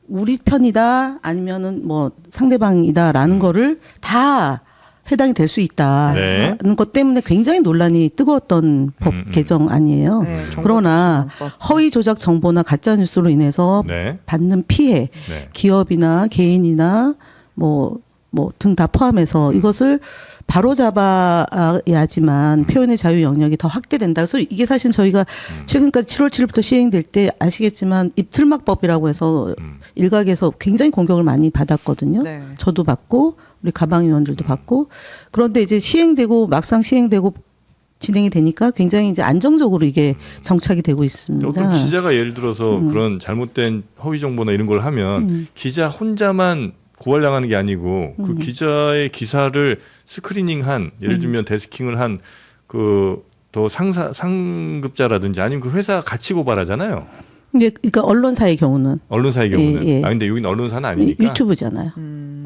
[SPEAKER 1] 우리 편이다 아니면은 뭐 상대방이다라는 거를 다 해당이 될 수 있다는
[SPEAKER 2] 네.
[SPEAKER 1] 것 때문에 굉장히 논란이 뜨거웠던 법 개정 아니에요.
[SPEAKER 3] 네,
[SPEAKER 1] 그러나
[SPEAKER 3] 정보통신망법.
[SPEAKER 1] 허위 조작 정보나 가짜 뉴스로 인해서
[SPEAKER 2] 네.
[SPEAKER 1] 받는 피해,
[SPEAKER 2] 네.
[SPEAKER 1] 기업이나 개인이나 뭐 등 다 포함해서 이것을 바로 잡아야지만 표현의 자유 영역이 더 확대된다. 그래서 이게 사실 저희가 최근까지 7월 7일부터 시행될 때 아시겠지만 입틀막법이라고 해서 일각에서 굉장히 공격을 많이 받았거든요.
[SPEAKER 3] 네.
[SPEAKER 1] 저도 받고 우리 가방 의원들도 받고 그런데 이제 시행되고 막상 시행되고 진행이 되니까 굉장히 이제 안정적으로 이게 정착이 되고 있습니다.
[SPEAKER 2] 어떤 기자가 예를 들어서 그런 잘못된 허위 정보나 이런 걸 하면 기자 혼자만 고발당하는 게 아니고 그 기자의 기사를 스크리닝한 예를 들면 데스킹을 한 그 더 상급자라든지 아니면 그 회사 같이 고발하잖아요.
[SPEAKER 1] 근데 그러니까 언론사의 경우는
[SPEAKER 2] 언론사의 경우는.
[SPEAKER 1] 예, 예.
[SPEAKER 2] 아 근데 여기는 언론사는 아니니까.
[SPEAKER 1] 유튜브잖아요.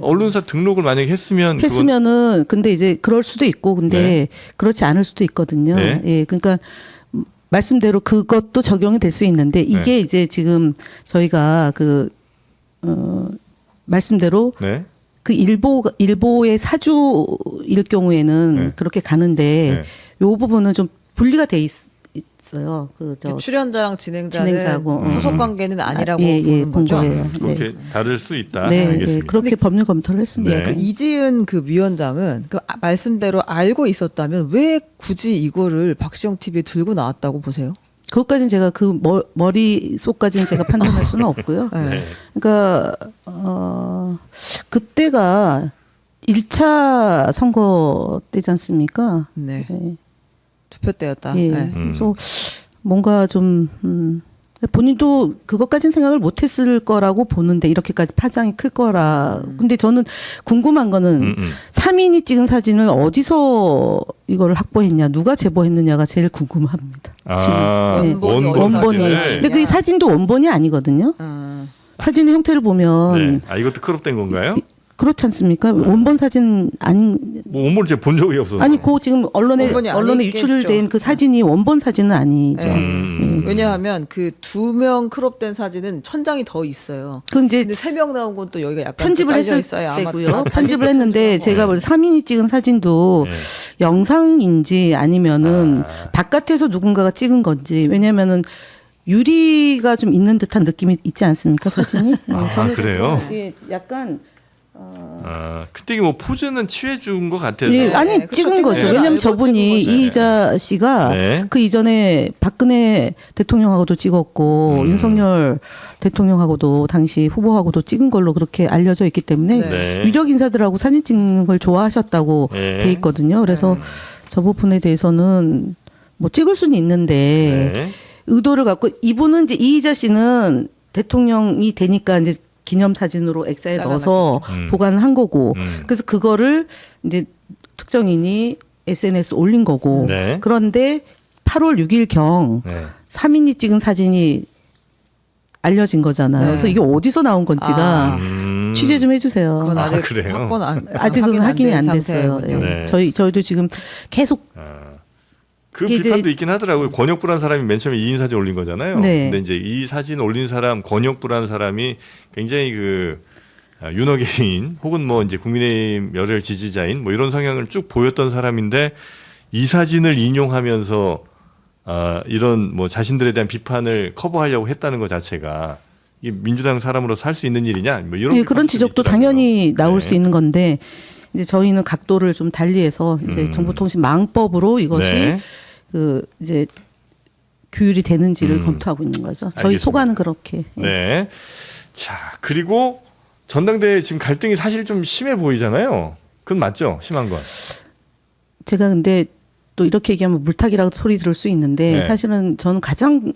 [SPEAKER 2] 언론사 등록을 만약에 했으면
[SPEAKER 1] 했으면은 근데 이제 그럴 수도 있고 근데
[SPEAKER 2] 네.
[SPEAKER 1] 그렇지 않을 수도 있거든요.
[SPEAKER 2] 네.
[SPEAKER 1] 예, 그러니까 말씀대로 그것도 적용이 될 수 있는데 이게
[SPEAKER 2] 네.
[SPEAKER 1] 이제 지금 저희가 말씀대로
[SPEAKER 2] 네.
[SPEAKER 1] 그 일보의 사주일 경우에는
[SPEAKER 2] 네.
[SPEAKER 1] 그렇게 가는데
[SPEAKER 2] 네.
[SPEAKER 1] 요 부분은 좀 분리가 돼 있어요. 그저
[SPEAKER 3] 출연자랑 진행자는
[SPEAKER 1] 진행자하고,
[SPEAKER 3] 소속 관계는 아니라고 보는
[SPEAKER 1] 본
[SPEAKER 3] 거죠.
[SPEAKER 1] 거예요.
[SPEAKER 2] 그렇게 다를 수 있다.
[SPEAKER 1] 네,
[SPEAKER 2] 알겠습니다.
[SPEAKER 1] 네, 그렇게 법률 검토를 했습니다.
[SPEAKER 2] 네.
[SPEAKER 3] 그 이지은 그 위원장은 그 말씀대로 알고 있었다면 왜 굳이 이거를 박시영 TV에 들고 나왔다고 보세요?
[SPEAKER 1] 그것까지는 제가 그 머릿속까지는 제가 판단할 수는 없고요.
[SPEAKER 2] 네.
[SPEAKER 1] 그러니까 그때가 1차 선거 때지 않습니까?
[SPEAKER 3] 네.
[SPEAKER 1] 네.
[SPEAKER 3] 투표 때였다.
[SPEAKER 1] 예.
[SPEAKER 3] 네.
[SPEAKER 1] 그래서 뭔가 좀 본인도 그것까지는 생각을 못했을 거라고 보는데 이렇게까지 파장이 클 거라. 근데 저는 궁금한 거는 3인이 찍은 사진을 어디서 이걸 확보했냐, 누가 제보했느냐가 제일 궁금합니다.
[SPEAKER 2] 아,
[SPEAKER 1] 네. 원본이. 근데 그 사진도 원본이 아니거든요. 사진의 형태를 보면
[SPEAKER 2] 네. 아 이것도 크롭된 건가요?
[SPEAKER 1] 그렇지 않습니까? 원본 사진 아닌
[SPEAKER 2] 뭐 원본을 제가 본 적이 없어서.
[SPEAKER 1] 아니 그 지금 언론에
[SPEAKER 3] 원본이
[SPEAKER 1] 유출된
[SPEAKER 3] 아니겠죠.
[SPEAKER 1] 그 사진이 원본 사진은 아니죠.
[SPEAKER 3] 네. 왜냐하면 그 2명 크롭된 사진은 천장이 더 있어요.
[SPEAKER 1] 그 이제
[SPEAKER 3] 근데 3명 나온 건 또 여기가 약간
[SPEAKER 1] 편집을
[SPEAKER 3] 잘려
[SPEAKER 1] 했을
[SPEAKER 3] 있어요. 아마
[SPEAKER 1] 때고요.
[SPEAKER 3] 다
[SPEAKER 1] 편집을
[SPEAKER 3] 편집한
[SPEAKER 1] 했는데
[SPEAKER 3] 거.
[SPEAKER 1] 제가 볼 3인이 찍은 사진도
[SPEAKER 2] 네.
[SPEAKER 1] 영상인지 아니면은 바깥에서 누군가가 찍은 건지 왜냐면은 유리가 좀 있는 듯한 느낌이 있지 않습니까 사진이?
[SPEAKER 2] 아, 그래요?
[SPEAKER 1] 예, 약간
[SPEAKER 2] 그때 뭐 포즈는 취해 준 것 같아서.
[SPEAKER 1] 예, 아니
[SPEAKER 3] 네, 그쵸,
[SPEAKER 1] 찍은
[SPEAKER 3] 찍은
[SPEAKER 1] 거죠.
[SPEAKER 3] 거죠.
[SPEAKER 1] 왜냐하면
[SPEAKER 3] 알고
[SPEAKER 1] 저분이
[SPEAKER 3] 찍은 거죠.
[SPEAKER 1] 이희자 씨가
[SPEAKER 2] 네.
[SPEAKER 1] 그 이전에 박근혜 대통령하고도 찍었고 윤석열 대통령하고도 당시 후보하고도 찍은 걸로 그렇게 알려져 있기 때문에
[SPEAKER 2] 네.
[SPEAKER 1] 유력 인사들하고 사진 찍는 걸 좋아하셨다고
[SPEAKER 2] 네.
[SPEAKER 1] 돼 있거든요. 그래서 저 부분에 대해서는 뭐 찍을 수는 있는데
[SPEAKER 2] 네.
[SPEAKER 1] 의도를 갖고 이분은 이제 이희자 씨는 대통령이 되니까 이제 기념 사진으로 액자에 넣어서 보관한 거고 그래서 그거를 이제 특정인이 SNS 올린 거고
[SPEAKER 2] 네.
[SPEAKER 1] 그런데 8월 6일 경
[SPEAKER 2] 네.
[SPEAKER 1] 3인이 찍은 사진이 알려진 거잖아요. 그래서 이게 어디서 나온 건지가 취재 좀 해주세요.
[SPEAKER 3] 그건 아직
[SPEAKER 2] 그래요?
[SPEAKER 3] 확보는
[SPEAKER 1] 아직은 확인이 안 됐어요.
[SPEAKER 3] 상태군요.
[SPEAKER 2] 네.
[SPEAKER 1] 저희도 지금 계속
[SPEAKER 2] 그
[SPEAKER 1] 이게
[SPEAKER 2] 비판도
[SPEAKER 1] 이제-
[SPEAKER 2] 있긴 하더라고요. 권혁부란 사람이 맨 처음에 2인 사진 올린 거잖아요.
[SPEAKER 1] 네.
[SPEAKER 2] 근데 이제 이 사진 올린 사람 권혁부란 사람이 굉장히 그 윤호개인 혹은 뭐 이제 국민의힘 열혈 지지자인 뭐 이런 성향을 쭉 보였던 사람인데 이 사진을 인용하면서 이런 뭐 자신들에 대한 비판을 커버하려고 했다는 것 자체가 이게 민주당 사람으로서 할 수 있는 일이냐 뭐 이런
[SPEAKER 1] 예, 그런 지적도
[SPEAKER 2] 있더라고요.
[SPEAKER 1] 당연히 나올
[SPEAKER 2] 네.
[SPEAKER 1] 수 있는 건데 이제 저희는 각도를 좀 달리해서 이제 정보통신망법으로 이것이
[SPEAKER 2] 네.
[SPEAKER 1] 그 이제 규율이 되는지를 검토하고 있는 거죠. 저희
[SPEAKER 2] 알겠습니다.
[SPEAKER 1] 소관은 그렇게. 예.
[SPEAKER 2] 네. 자, 그리고 전당대회 지금 갈등이 사실 좀 심해 보이잖아요. 그건 맞죠? 심한 건.
[SPEAKER 1] 제가 근데 또 이렇게 얘기하면 물타기라고 소리 들을 수 있는데
[SPEAKER 2] 네.
[SPEAKER 1] 사실은 저는 가장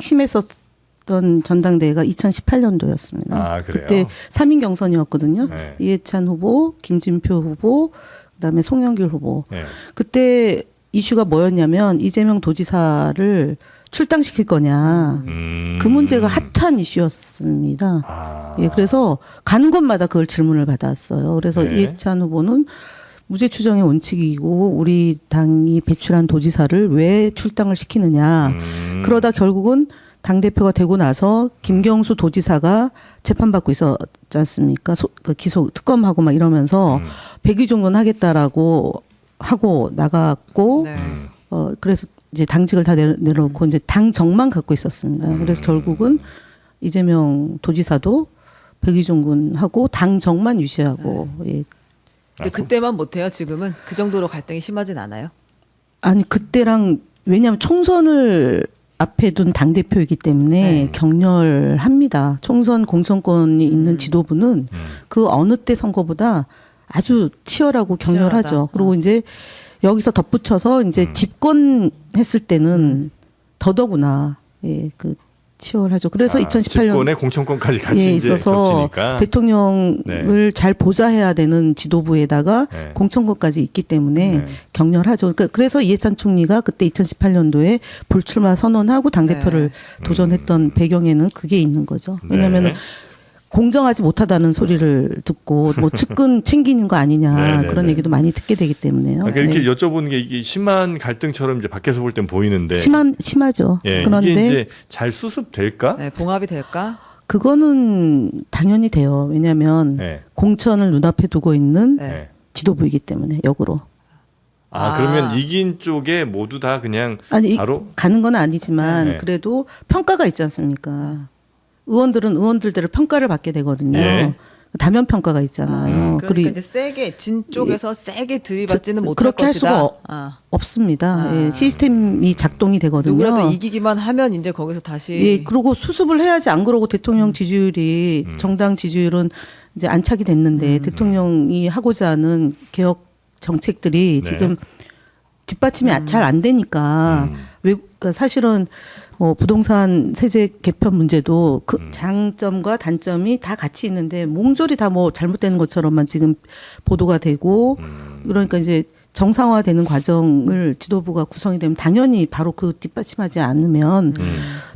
[SPEAKER 1] 심했었던 전당대회가 2018년도였습니다.
[SPEAKER 2] 아, 그래요?
[SPEAKER 1] 그때 3인 경선이었거든요.
[SPEAKER 2] 네.
[SPEAKER 1] 이해찬 후보, 김진표 후보, 그다음에 송영길 후보.
[SPEAKER 2] 네.
[SPEAKER 1] 그때 이슈가 뭐였냐면 이재명 도지사를 출당시킬 거냐. 그 문제가 핫한 이슈였습니다.
[SPEAKER 2] 아.
[SPEAKER 1] 예, 그래서 가는 곳마다 그걸 질문을 받았어요. 그래서
[SPEAKER 2] 네.
[SPEAKER 1] 이해찬 후보는 무죄 추정의 원칙이고 우리 당이 배출한 도지사를 왜 출당을 시키느냐. 그러다 결국은 당대표가 되고 나서 김경수 도지사가 재판받고 있었지 않습니까? 그 기소 특검하고 막 이러면서 백의종군 하겠다라고 하고 나갔고
[SPEAKER 3] 네.
[SPEAKER 1] 그래서 이제 당직을 다 내려놓고 이제 당정만 갖고 있었습니다. 그래서 결국은 이재명 도지사도 백의종군하고 당정만 유지하고 예.
[SPEAKER 3] 근데 그때만 못해요. 지금은 그 정도로 갈등이 심하진 않아요.
[SPEAKER 1] 아니 그때랑 왜냐하면 총선을 앞에 둔 당 대표이기 때문에 격렬합니다. 총선 공천권이 있는 지도부는 그 어느 때 선거보다 아주 치열하고 격렬하죠.
[SPEAKER 3] 치열하다.
[SPEAKER 1] 그리고 이제 여기서 덧붙여서 이제 집권했을 때는 더더구나 예, 그 치열하죠. 그래서 2018년
[SPEAKER 2] 집권의 공천권까지 같이
[SPEAKER 1] 예,
[SPEAKER 2] 이제
[SPEAKER 1] 있어서
[SPEAKER 2] 겹치니까.
[SPEAKER 1] 대통령을
[SPEAKER 2] 네.
[SPEAKER 1] 잘 보좌해야 되는 지도부에다가
[SPEAKER 2] 네.
[SPEAKER 1] 공천권까지 있기 때문에
[SPEAKER 2] 네.
[SPEAKER 1] 격렬하죠. 그래서 이해찬 총리가 그때 2018년도에 불출마 선언하고 당대표를 도전했던 배경에는 그게 있는 거죠. 왜냐하면 공정하지 못하다는 소리를 듣고 뭐 측근 챙기는 거 아니냐
[SPEAKER 2] 네, 네,
[SPEAKER 1] 그런
[SPEAKER 2] 네.
[SPEAKER 1] 얘기도 많이 듣게 되기 때문에요.
[SPEAKER 2] 그러니까 이렇게
[SPEAKER 1] 네.
[SPEAKER 2] 여쭤보는 게 이게 심한 갈등처럼 이제 밖에서 볼 땐 보이는데.
[SPEAKER 1] 심하죠.
[SPEAKER 2] 예,
[SPEAKER 1] 그런데
[SPEAKER 2] 이게 이제 잘 수습될까?
[SPEAKER 3] 네, 봉합이 될까?
[SPEAKER 1] 그거는 당연히 돼요. 왜냐하면
[SPEAKER 2] 네.
[SPEAKER 1] 공천을 눈앞에 두고 있는
[SPEAKER 3] 네.
[SPEAKER 2] 네.
[SPEAKER 1] 지도부이기 때문에 역으로.
[SPEAKER 2] 그러면 이긴 쪽에 모두 다 그냥
[SPEAKER 1] 아니
[SPEAKER 2] 바로
[SPEAKER 1] 가는 건 아니지만
[SPEAKER 2] 네.
[SPEAKER 1] 그래도 평가가 있지 않습니까? 의원들은 의원들대로 평가를 받게 되거든요.
[SPEAKER 2] 예.
[SPEAKER 1] 다면 평가가 있잖아요.
[SPEAKER 3] 그러니까 이제 세게 진 쪽에서 세게 들이받지는 못할
[SPEAKER 1] 그렇게 할
[SPEAKER 3] 것이다.
[SPEAKER 1] 수가 없습니다. 예, 시스템이 작동이 되거든요.
[SPEAKER 3] 누구라도 이기기만 하면 이제 거기서 다시
[SPEAKER 1] 예, 그러고 수습을 해야지 안 그러고 대통령 지지율이 정당 지지율은 이제 안착이 됐는데 대통령이 하고자 하는 개혁 정책들이
[SPEAKER 2] 네.
[SPEAKER 1] 지금 뒷받침이 잘 안 되니까 그러니까 사실은 뭐 부동산 세제 개편 문제도 그 장점과 단점이 다 같이 있는데 몽졸이 다 뭐 잘못되는 것처럼만 지금 보도가 되고 그러니까 이제 정상화되는 과정을 지도부가 구성이 되면 당연히 바로 그 뒷받침하지 않으면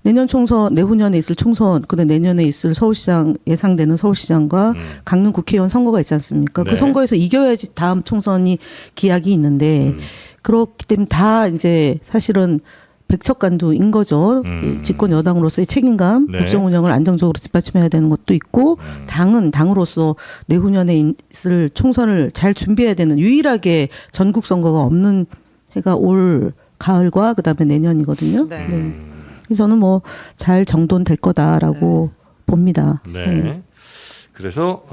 [SPEAKER 1] 내년 총선 내후년에 있을 총선 그다음 내년에 있을 서울시장 예상되는 서울시장과 강릉 국회의원 선거가 있지 않습니까?
[SPEAKER 2] 네.
[SPEAKER 1] 그 선거에서 이겨야지 다음 총선이 기약이 있는데 그렇기 때문에 다 이제 사실은 백척간두인 거죠. 집권 여당으로서의 책임감,
[SPEAKER 2] 네.
[SPEAKER 1] 국정 운영을 안정적으로 뒷받침해야 되는 것도 있고 당은 당으로서 내후년에 있을 총선을 잘 준비해야 되는 유일하게 전국 선거가 없는 해가 올 가을과 그다음에 내년이거든요.
[SPEAKER 3] 네.
[SPEAKER 1] 그래서 저는 뭐 잘 정돈될 거다라고 봅니다.
[SPEAKER 2] 네. 그래서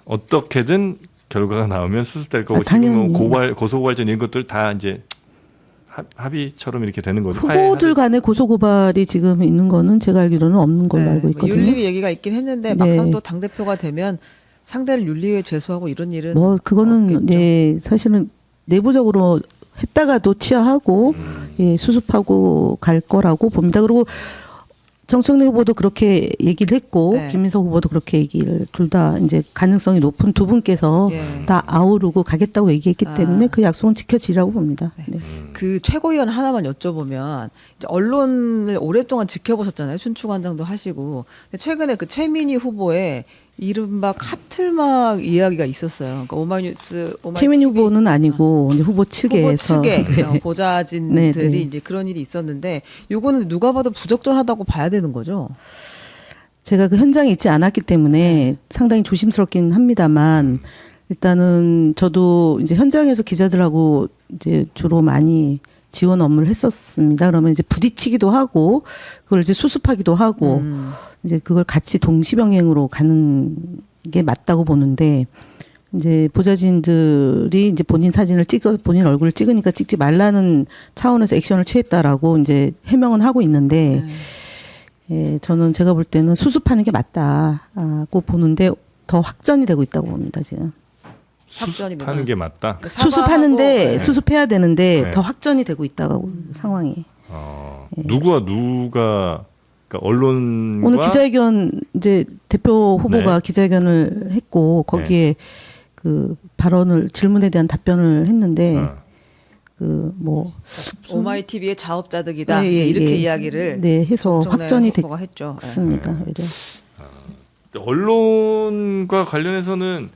[SPEAKER 2] 어떻게든 결과가 나오면 수습될 거고
[SPEAKER 1] 아, 당연히.
[SPEAKER 2] 지금 고소고발전 이런 것들 다 이제 합의처럼 이렇게 되는 거죠.
[SPEAKER 1] 후보들 간의 고소고발이 지금 있는 거는 제가 알기로는 없는 걸로 알고 있거든요.
[SPEAKER 3] 윤리위 얘기가 있긴 했는데
[SPEAKER 1] 네.
[SPEAKER 3] 막상 또 당 대표가 되면 상대를 윤리위에 제소하고 이런 일은
[SPEAKER 1] 뭐 그거는
[SPEAKER 3] 없겠죠.
[SPEAKER 1] 예, 사실은 내부적으로 했다가도 치하하고 예, 수습하고 갈 거라고 봅니다. 그리고 정청래 후보도 그렇게 얘기를 했고
[SPEAKER 3] 네.
[SPEAKER 1] 김민석 후보도 그렇게 얘기를 둘 다 이제 가능성이 높은 두 분께서
[SPEAKER 3] 예.
[SPEAKER 1] 다 아우르고 가겠다고 얘기했기
[SPEAKER 3] 아.
[SPEAKER 1] 때문에 그 약속은 지켜지라고 봅니다.
[SPEAKER 3] 네.
[SPEAKER 1] 네.
[SPEAKER 3] 그 최고위원 하나만 여쭤보면 이제 언론을 오랫동안 지켜보셨잖아요. 춘추관장도 하시고. 근데 최근에 그 최민희 후보의 이른바 카틀막 이야기가 있었어요. 그러니까 오마이뉴스
[SPEAKER 1] 최민희 후보는 아니고 이제 후보 측에서
[SPEAKER 3] 후보 측의
[SPEAKER 1] 네.
[SPEAKER 3] 보좌진들이
[SPEAKER 1] 네, 네.
[SPEAKER 3] 이제 그런 일이 있었는데 요거는 누가 봐도 부적절하다고 봐야 되는 거죠.
[SPEAKER 1] 제가 그 현장에 있지 않았기 때문에
[SPEAKER 3] 네.
[SPEAKER 1] 상당히 조심스럽긴 합니다만 일단은 저도 이제 현장에서 기자들하고 이제 주로 많이 지원 업무를 했었습니다. 그러면 이제 부딪히기도 하고 그걸 이제 수습하기도 하고 이제 그걸 같이 동시병행으로 가는 게 맞다고 보는데 이제 보좌진들이 이제 본인 사진을 본인 얼굴을 찍으니까 찍지 말라는 차원에서 액션을 취했다라고 이제 해명은 하고 있는데 예, 저는 제가 볼 때는 수습하는 게 맞다고 보는데 더 확전이 되고 있다고 봅니다, 지금.
[SPEAKER 3] 확전이
[SPEAKER 2] 수습하는 게 맞다.
[SPEAKER 3] 사과하고,
[SPEAKER 1] 수습하는데
[SPEAKER 3] 네.
[SPEAKER 1] 수습해야 되는데
[SPEAKER 2] 네.
[SPEAKER 1] 더 확전이 되고 있다고 상황이.
[SPEAKER 2] 누가 그러니까 언론과
[SPEAKER 1] 오늘 기자회견 이제 대표 후보가
[SPEAKER 2] 네.
[SPEAKER 1] 기자회견을 했고 거기에 그 발언을 질문에 대한 답변을 했는데 그 뭐
[SPEAKER 3] 오마이 TV의 자업자득이다.
[SPEAKER 1] 예, 예,
[SPEAKER 3] 이렇게
[SPEAKER 1] 예.
[SPEAKER 3] 이야기를
[SPEAKER 1] 네 해서
[SPEAKER 3] 정청래
[SPEAKER 1] 확전이
[SPEAKER 3] 후보가 했죠. 예.
[SPEAKER 1] 됐습니다. 오히려.
[SPEAKER 2] 언론과 관련해서는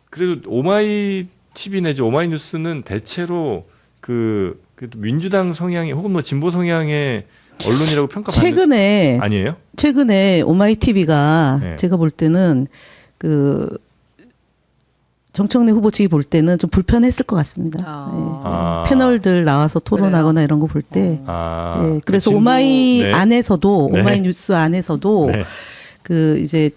[SPEAKER 2] 그래도 오마이 TV 내지 오마이뉴스는 대체로 그래도 민주당 성향이 혹은 뭐 진보 성향의 언론이라고 평가받는 아니에요?
[SPEAKER 1] 최근에 오마이 TV가
[SPEAKER 2] 네.
[SPEAKER 1] 제가 볼 때는 그 정청래 후보 측이 볼 때는 좀 불편했을 것 같습니다.
[SPEAKER 3] 아.
[SPEAKER 1] 예. 패널들 나와서 토론하거나
[SPEAKER 3] 그래요?
[SPEAKER 1] 이런 거 볼 때. 예, 그래서
[SPEAKER 2] 진보-
[SPEAKER 1] 오마이
[SPEAKER 2] 네.
[SPEAKER 1] 안에서도
[SPEAKER 2] 네.
[SPEAKER 1] 오마이 뉴스 안에서도
[SPEAKER 2] 네.
[SPEAKER 1] 그 이제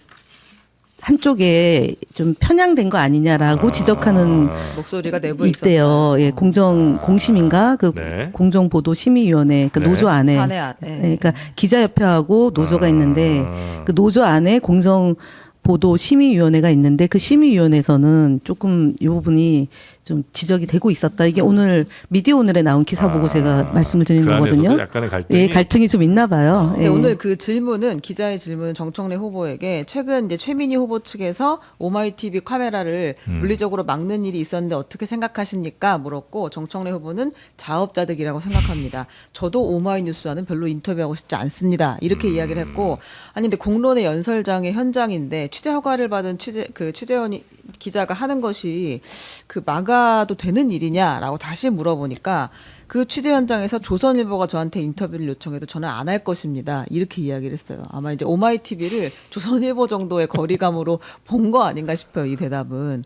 [SPEAKER 1] 한쪽에 좀 편향된 거 아니냐라고 지적하는
[SPEAKER 3] 목소리가 내부에
[SPEAKER 1] 있대요. 예, 공심인가 그
[SPEAKER 2] 네.
[SPEAKER 1] 공정보도심의위원회 그
[SPEAKER 2] 네.
[SPEAKER 1] 노조 안에.
[SPEAKER 3] 사내 안.
[SPEAKER 1] 예, 그러니까 기자협회하고 노조가 있는데 그 노조 안에 공정보도심의위원회가 있는데 그 심의위원회에서는 조금 이 부분이 좀 지적이 되고 있었다. 이게 오늘 미디어 오늘에 나온 기사 보고 제가 말씀을 드리는
[SPEAKER 2] 그 안에서도
[SPEAKER 1] 거거든요.
[SPEAKER 2] 약간의 갈등이
[SPEAKER 1] 예, 갈등이 좀 있나 봐요.
[SPEAKER 3] 네,
[SPEAKER 1] 예.
[SPEAKER 3] 오늘 그 질문은 기자의 질문은 정청래 후보에게 최근 이제 최민희 후보 측에서 오마이 TV 카메라를 물리적으로 막는 일이 있었는데 어떻게 생각하십니까? 물었고 정청래 후보는 자업자득이라고 생각합니다. 저도 오마이 뉴스와는 별로 인터뷰하고 싶지 않습니다. 이렇게 이야기를 했고 아니 근데 공론의 연설장의 현장인데 취재 허가를 받은 취재원이 기자가 하는 것이 그 막아도 되는 일이냐라고 다시 물어보니까 그 취재 현장에서 조선일보가 저한테 인터뷰를 요청해도 저는 안 할 것입니다. 이렇게 이야기를 했어요. 아마 이제 오마이 TV를 조선일보 정도의 거리감으로 본 거 아닌가 싶어요. 이 대답은.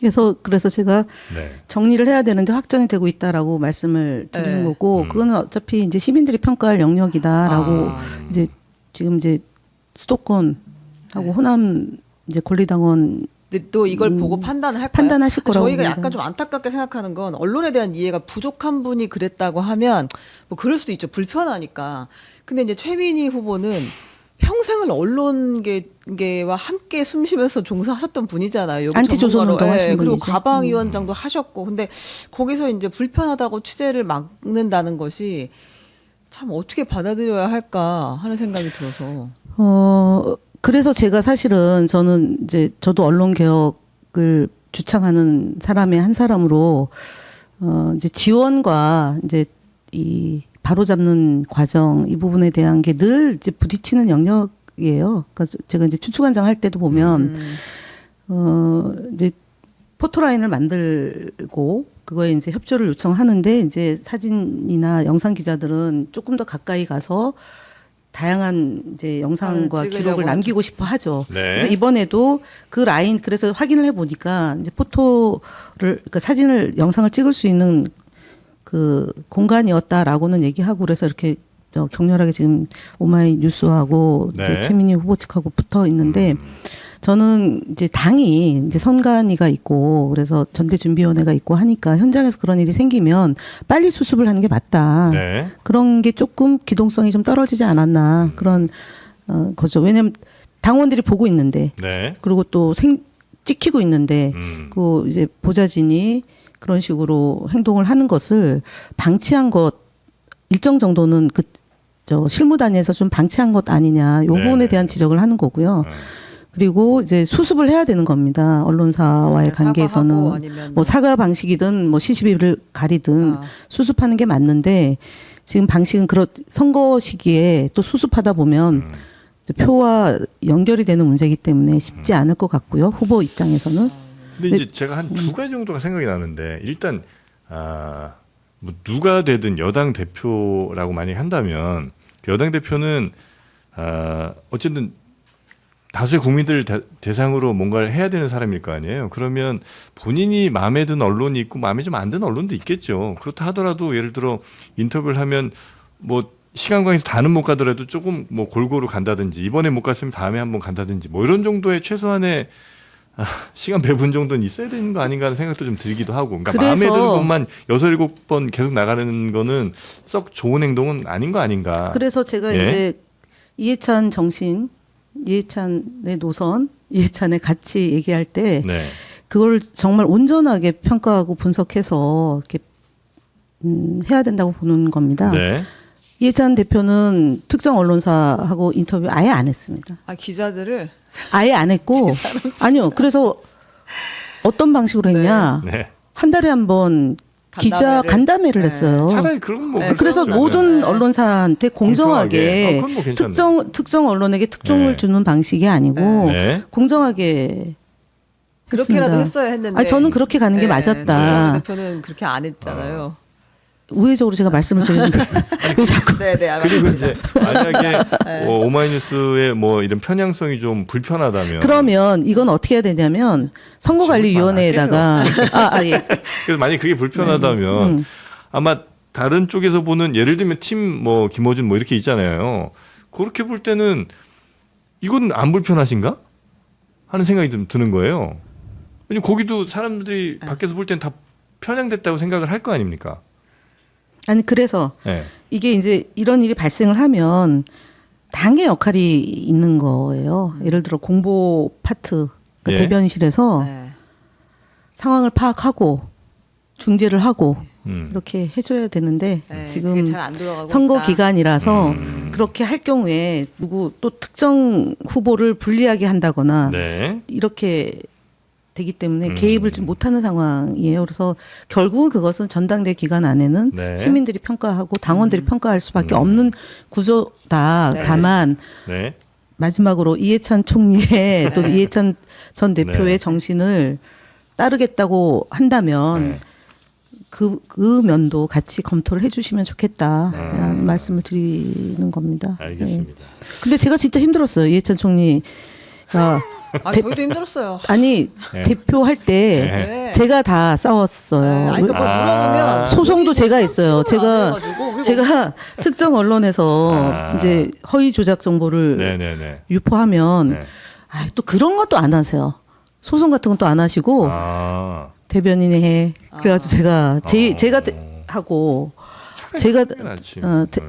[SPEAKER 1] 그래서 제가
[SPEAKER 2] 네.
[SPEAKER 1] 정리를 해야 되는데 확정이 되고 있다라고 말씀을 드리는
[SPEAKER 3] 네.
[SPEAKER 1] 거고 그거는 어차피 이제 시민들이 평가할 영역이다라고 이제 지금 이제 수도권하고 호남 이제 권리당원
[SPEAKER 3] 근데 또 이걸 보고 판단을 할까요?
[SPEAKER 1] 판단하실 거라고
[SPEAKER 3] 저희가
[SPEAKER 1] 봅니다.
[SPEAKER 3] 약간 좀 안타깝게 생각하는 건 언론에 대한 이해가 부족한 분이 그랬다고 하면 뭐 그럴 수도 있죠. 불편하니까. 근데 이제 최민희 후보는 평생을 언론계와 함께 숨쉬면서 종사하셨던 분이잖아요. 여기
[SPEAKER 1] 안티조선
[SPEAKER 3] 전문가로.
[SPEAKER 1] 운동하신
[SPEAKER 3] 예, 그리고
[SPEAKER 1] 분이죠.
[SPEAKER 3] 과방위원장도 하셨고. 근데 거기서 이제 불편하다고 취재를 막는다는 것이 참 어떻게 받아들여야 할까 하는 생각이 들어서.
[SPEAKER 1] 그래서 제가 사실은 저는 이제 저도 언론 개혁을 주창하는 사람의 한 사람으로 이제 지원과 이제 이 바로잡는 과정 이 부분에 대한 게 늘 이제 부딪히는 영역이에요. 그러니까 제가 이제 추추관장 할 때도 보면 이제 포토라인을 만들고 그거에 이제 협조를 요청하는데 이제 사진이나 영상 기자들은 조금 더 가까이 가서 다양한 이제 영상과
[SPEAKER 3] 찍으려고
[SPEAKER 1] 기록을
[SPEAKER 3] 하죠.
[SPEAKER 1] 남기고 싶어 하죠.
[SPEAKER 2] 네.
[SPEAKER 1] 그래서 이번에도 그 라인 그래서 확인을 해보니까 이제 포토를 그러니까 사진을 영상을 찍을 수 있는 그 공간이었다라고는 얘기하고 그래서 이렇게 저 격렬하게 지금 오마이뉴스하고
[SPEAKER 2] 네.
[SPEAKER 1] 이제 최민희 후보 측하고 붙어 있는데 저는 이제 당이 이제 선관위가 있고 그래서 전대준비위원회가 있고 하니까 현장에서 그런 일이 생기면 빨리 수습을 하는 게 맞다.
[SPEAKER 2] 네.
[SPEAKER 1] 그런 게 조금 기동성이 좀 떨어지지 않았나 그런 거죠. 왜냐하면 당원들이 보고 있는데
[SPEAKER 2] 네.
[SPEAKER 1] 그리고 또 찍히고 있는데 그 이제 보좌진이 그런 식으로 행동을 하는 것을 방치한 것 일정 정도는 그 저 실무단위에서 좀 방치한 것 아니냐 요 부분에
[SPEAKER 2] 네네.
[SPEAKER 1] 대한 지적을 하는 거고요. 그리고 이제 수습을 해야 되는 겁니다. 언론사와의
[SPEAKER 3] 사과하고
[SPEAKER 1] 관계에서는
[SPEAKER 3] 아니면
[SPEAKER 1] 뭐 사과 방식이든 뭐 시시비를 가리든
[SPEAKER 3] 아.
[SPEAKER 1] 수습하는 게 맞는데 지금 방식은 선거 시기에 또 수습하다 보면 이제 표와 연결이 되는 문제이기 때문에 쉽지 않을 것 같고요. 후보 입장에서는.
[SPEAKER 2] 근데 이제 제가 한 두 가지 정도가 생각이 나는데 일단 뭐 누가 되든 여당 대표라고 만약 한다면 여당 대표는 어쨌든 다수의 국민들 대상으로 뭔가를 해야 되는 사람일 거 아니에요. 그러면 본인이 마음에 든 언론이 있고 마음에 좀 안 드는 언론도 있겠죠. 그렇다 하더라도 예를 들어 인터뷰를 하면 뭐 시간 관계에서 다는 못 가더라도 조금 뭐 골고루 간다든지 이번에 못 갔으면 다음에 한번 간다든지 뭐 이런 정도의 최소한의 시간 배분 정도는 있어야 되는 거 아닌가 하는 생각도 좀 들기도 하고. 그러니까 마음에 드는 것만 6, 7번 계속 나가는 거는 썩 좋은 행동은 아닌 거 아닌가.
[SPEAKER 1] 그래서 제가
[SPEAKER 2] 예?
[SPEAKER 1] 이제 이해찬 정신, 이해찬의 노선, 이해찬의 가치 얘기할 때
[SPEAKER 2] 네.
[SPEAKER 1] 그걸 정말 온전하게 평가하고 분석해서 이렇게 해야 된다고 보는 겁니다.
[SPEAKER 2] 네.
[SPEAKER 1] 이해찬 대표는 특정 언론사하고 인터뷰 아예 안 했습니다.
[SPEAKER 3] 아, 기자들을
[SPEAKER 1] 아예 안 했고 아니요. 그래서 어떤 방식으로 했냐?
[SPEAKER 2] 네.
[SPEAKER 1] 한 달에 한 번 기자 간담회를
[SPEAKER 3] 네.
[SPEAKER 1] 했어요.
[SPEAKER 2] 차라리 그런 뭐.
[SPEAKER 3] 네,
[SPEAKER 1] 그래서
[SPEAKER 3] 그렇죠.
[SPEAKER 1] 모든
[SPEAKER 3] 네.
[SPEAKER 1] 언론사한테 공정하게
[SPEAKER 2] 그건 뭐 괜찮네.
[SPEAKER 1] 특정 언론에게 특종을
[SPEAKER 2] 네.
[SPEAKER 1] 주는 방식이 아니고
[SPEAKER 2] 네.
[SPEAKER 1] 공정하게
[SPEAKER 3] 그렇게라도
[SPEAKER 1] 했습니다.
[SPEAKER 3] 했어야 했는데.
[SPEAKER 1] 아니, 저는 그렇게 가는 게 맞았다.
[SPEAKER 3] 정청래 대표는 그렇게 안 했잖아요.
[SPEAKER 1] 우회적으로 제가 말씀을 드리는데 왜 자꾸
[SPEAKER 3] 네네.
[SPEAKER 2] 그리고 이제 만약에 오마이뉴스의 뭐 이런 편향성이 좀 불편하다면
[SPEAKER 1] 그러면 이건 어떻게 해야 되냐면 선거관리위원회에다가 예.
[SPEAKER 2] 그래서 만약 그게 불편하다면 아마 다른 쪽에서 보는 예를 들면 팀 뭐 김어준 뭐 이렇게 있잖아요. 그렇게 볼 때는 이건 안 불편하신가 하는 생각이 좀 드는 거예요. 왜냐면 거기도 사람들이 밖에서 볼 때는 다 편향됐다고 생각을 할 거 아닙니까?
[SPEAKER 1] 아니 그래서
[SPEAKER 2] 네.
[SPEAKER 1] 이게 이제 이런 일이 발생을 하면 당의 역할이 있는 거예요. 예를 들어 공보 파트 그러니까
[SPEAKER 2] 예.
[SPEAKER 1] 대변실에서
[SPEAKER 3] 네.
[SPEAKER 1] 상황을 파악하고 중재를 하고
[SPEAKER 2] 음.
[SPEAKER 1] 이렇게 해줘야 되는데
[SPEAKER 3] 네,
[SPEAKER 1] 지금
[SPEAKER 3] 그게 잘 안 돌아가고
[SPEAKER 1] 선거
[SPEAKER 3] 있다.
[SPEAKER 1] 기간이라서 그렇게 할 경우에 누구 또 특정 후보를 불리하게 한다거나
[SPEAKER 2] 네.
[SPEAKER 1] 이렇게 되기 때문에 개입을 좀 못하는 상황이에요. 그래서 결국은 그것은 전당대 기간 안에는
[SPEAKER 2] 네.
[SPEAKER 1] 시민들이 평가하고 당원들이 평가할 수밖에 없는 구조다.
[SPEAKER 3] 네.
[SPEAKER 1] 다만
[SPEAKER 2] 네.
[SPEAKER 1] 마지막으로 이해찬 총리의 또
[SPEAKER 3] 네.
[SPEAKER 1] 이해찬 전 대표의
[SPEAKER 2] 네.
[SPEAKER 1] 정신을 따르겠다고 한다면
[SPEAKER 2] 네.
[SPEAKER 1] 그 면도 같이 검토를 해주시면 좋겠다라는 말씀을 드리는 겁니다.
[SPEAKER 2] 알겠습니다.
[SPEAKER 1] 네. 근데 제가 진짜 힘들었어요. 이해찬 총리가
[SPEAKER 3] 아, 저희도 힘들었어요.
[SPEAKER 1] 아니
[SPEAKER 2] 네.
[SPEAKER 1] 대표할 때
[SPEAKER 3] 네.
[SPEAKER 1] 제가 다 싸웠어요.
[SPEAKER 3] 아니, 그러니까 뭐 물어보면
[SPEAKER 1] 소송도 제가 했어요.
[SPEAKER 3] 제가
[SPEAKER 1] 제가 특정 언론에서 이제 허위 조작 정보를
[SPEAKER 2] 네네네.
[SPEAKER 1] 유포하면
[SPEAKER 2] 네.
[SPEAKER 1] 또 그런 것도 안 하세요. 소송 같은 건 또 안 하시고 대변인이 해. 그래가지고 제가 하고 제가
[SPEAKER 2] 낫지.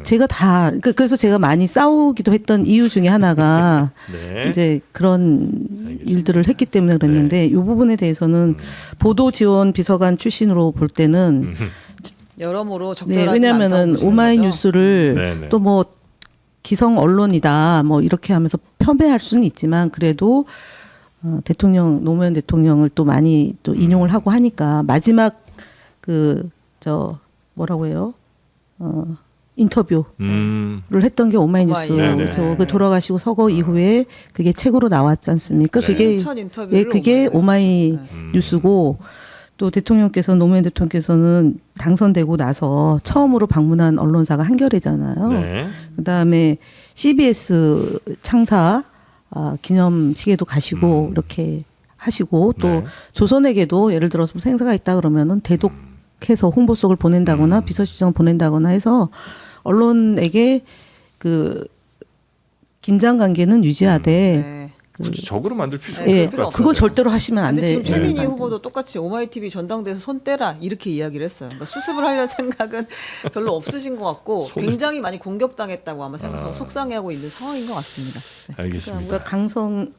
[SPEAKER 1] 제가 다 그래서 제가 많이 싸우기도 했던 이유 중에 하나가
[SPEAKER 2] 네.
[SPEAKER 1] 이제 그런
[SPEAKER 2] 알겠습니다.
[SPEAKER 1] 일들을 했기 때문에 그랬는데 이 부분에 대해서는 보도 지원 비서관 출신으로 볼 때는
[SPEAKER 3] 여러모로
[SPEAKER 1] 네,
[SPEAKER 3] 적절하지
[SPEAKER 1] 왜냐면은
[SPEAKER 3] 않다고 보시는
[SPEAKER 1] 오마이뉴스를
[SPEAKER 2] 네, 네.
[SPEAKER 1] 또 뭐 기성 언론이다 뭐 이렇게 하면서 폄훼할 수는 있지만 그래도 노무현 대통령을 또 많이 또 인용을 하고 하니까 마지막 뭐라고 해요? 인터뷰를 했던 게 오마이뉴스.
[SPEAKER 2] 네네.
[SPEAKER 1] 그래서 그 돌아가시고 서거 이후에 그게 책으로 나왔지 않습니까?
[SPEAKER 2] 네.
[SPEAKER 1] 그게
[SPEAKER 3] 첫 인터뷰를
[SPEAKER 1] 그게 오마이뉴스고 또 노무현 대통령께서는 당선되고 나서 처음으로 방문한 언론사가 한겨레잖아요.
[SPEAKER 2] 네.
[SPEAKER 1] 그다음에 CBS 창사 기념식에도 가시고 이렇게 하시고 또
[SPEAKER 2] 네.
[SPEAKER 1] 조선에게도 예를 들어서 무슨 행사가 있다 그러면은 대독해서 홍보석을 보낸다거나 비서실장을 보낸다거나 해서 언론에게 그 긴장 관계는 유지하되
[SPEAKER 3] 네.
[SPEAKER 2] 굳이 적으로 만들 필요가
[SPEAKER 3] 네,
[SPEAKER 1] 예,
[SPEAKER 3] 필요
[SPEAKER 2] 없을 것
[SPEAKER 3] 없어요.
[SPEAKER 1] 그건
[SPEAKER 2] 같은데.
[SPEAKER 1] 절대로 하시면 안
[SPEAKER 3] 근데 지금
[SPEAKER 1] 돼요.
[SPEAKER 3] 최민희 후보도 똑같이 오마이TV 전당대에서 손 떼라 이렇게 이야기를 했어요. 그러니까 수습을 하려는 생각은 별로 없으신 것 같고 굉장히 많이 공격당했다고 아마 생각하고 속상해하고 있는 상황인 것 같습니다. 네.
[SPEAKER 2] 알겠습니다.
[SPEAKER 1] 그러니까 강성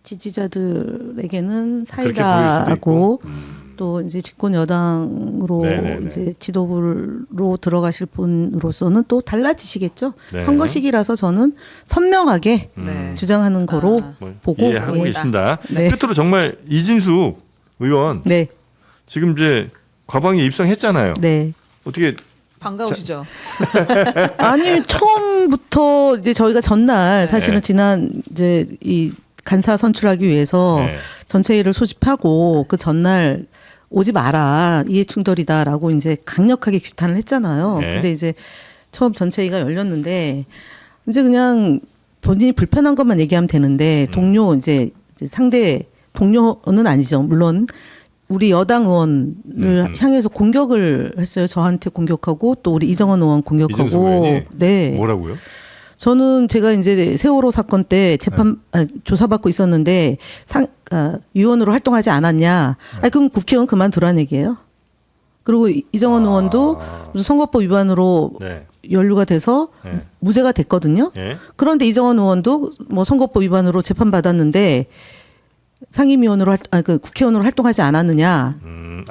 [SPEAKER 1] 지지자들에게는
[SPEAKER 2] 그렇게 보일 수도
[SPEAKER 1] 사이다고
[SPEAKER 2] 있고.
[SPEAKER 1] 또 이제 집권 여당으로
[SPEAKER 2] 네네네.
[SPEAKER 1] 이제 지도부로 들어가실 분으로서는 또 달라지시겠죠.
[SPEAKER 2] 네.
[SPEAKER 1] 선거 시기라서 저는 선명하게
[SPEAKER 3] 네.
[SPEAKER 1] 주장하는 거로
[SPEAKER 2] 뭐
[SPEAKER 1] 보고
[SPEAKER 2] 이해하고
[SPEAKER 1] 예.
[SPEAKER 2] 있습니다.
[SPEAKER 1] 네.
[SPEAKER 2] 끝으로 정말 이진숙 의원
[SPEAKER 1] 네,
[SPEAKER 2] 지금 이제 과방에 입성했잖아요.
[SPEAKER 1] 네.
[SPEAKER 2] 어떻게
[SPEAKER 3] 반가우시죠?
[SPEAKER 1] 아니 처음부터 이제 저희가 전날 사실은
[SPEAKER 2] 네.
[SPEAKER 1] 지난 이제 이 간사 선출하기 위해서
[SPEAKER 2] 네.
[SPEAKER 1] 전체회의를 소집하고 그 전날 오지 마라 이해 충돌이다라고 이제 강력하게 규탄을 했잖아요.
[SPEAKER 2] 네.
[SPEAKER 1] 근데 이제 처음 전체회의가 열렸는데 이제 그냥 본인이 불편한 것만 얘기하면 되는데 동료 이제 상대 동료는 아니죠. 물론 우리 여당 의원을 향해서 공격을 했어요. 저한테 공격하고 또 우리 이정원 의원
[SPEAKER 2] 이진숙
[SPEAKER 1] 공격하고
[SPEAKER 2] 의원이
[SPEAKER 1] 네.
[SPEAKER 2] 뭐라고요?
[SPEAKER 1] 저는 제가 이제 세월호 사건 때 재판 조사받고 있었는데 위원으로 활동하지 않았냐? 아니 그럼 국회의원 그만두라는 얘기예요. 그리고 이정원 의원도 무슨 선거법 위반으로
[SPEAKER 2] 네.
[SPEAKER 1] 연루가 돼서
[SPEAKER 2] 네.
[SPEAKER 1] 무죄가 됐거든요.
[SPEAKER 2] 네.
[SPEAKER 1] 그런데 이정원 의원도 뭐 선거법 위반으로 재판 받았는데 상임위원으로 그 국회의원으로 활동하지 않았느냐?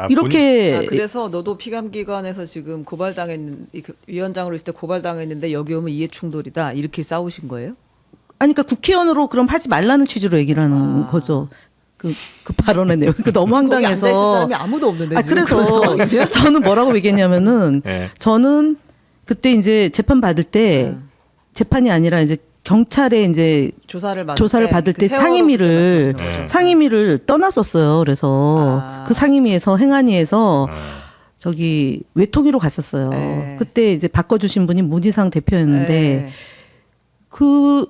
[SPEAKER 1] 이렇게
[SPEAKER 3] 아, 그래서 너도 피감기관에서 지금 고발당했는 위원장으로 있을 때 고발당했는데 여기 오면 이해 충돌이다 이렇게 싸우신 거예요?
[SPEAKER 1] 아니 그러니까 국회의원으로 그럼 하지 말라는 취지로 얘기를 하는 거죠. 그 발언의 내용. 그 너무
[SPEAKER 3] 거기 앉아 있을
[SPEAKER 1] 황당해서.
[SPEAKER 3] 사람이 아무도 없는데
[SPEAKER 1] 아
[SPEAKER 3] 지금
[SPEAKER 1] 그래서
[SPEAKER 3] 그런 상황이면?
[SPEAKER 1] 저는 뭐라고 얘기했냐면은
[SPEAKER 2] 네.
[SPEAKER 1] 저는 그때 이제 재판 받을 때 재판이 아니라 이제 경찰에 이제
[SPEAKER 3] 조사를
[SPEAKER 1] 받을 때
[SPEAKER 3] 그 세월호
[SPEAKER 1] 상임위를
[SPEAKER 3] 그때 말씀하시는 거죠?
[SPEAKER 1] 상임위를 떠났었어요. 그래서
[SPEAKER 3] 아.
[SPEAKER 1] 그 상임위에서 행안위에서 저기 외통위로 갔었어요.
[SPEAKER 3] 네.
[SPEAKER 1] 그때 이제 바꿔주신 분이 문희상 대표였는데
[SPEAKER 3] 네.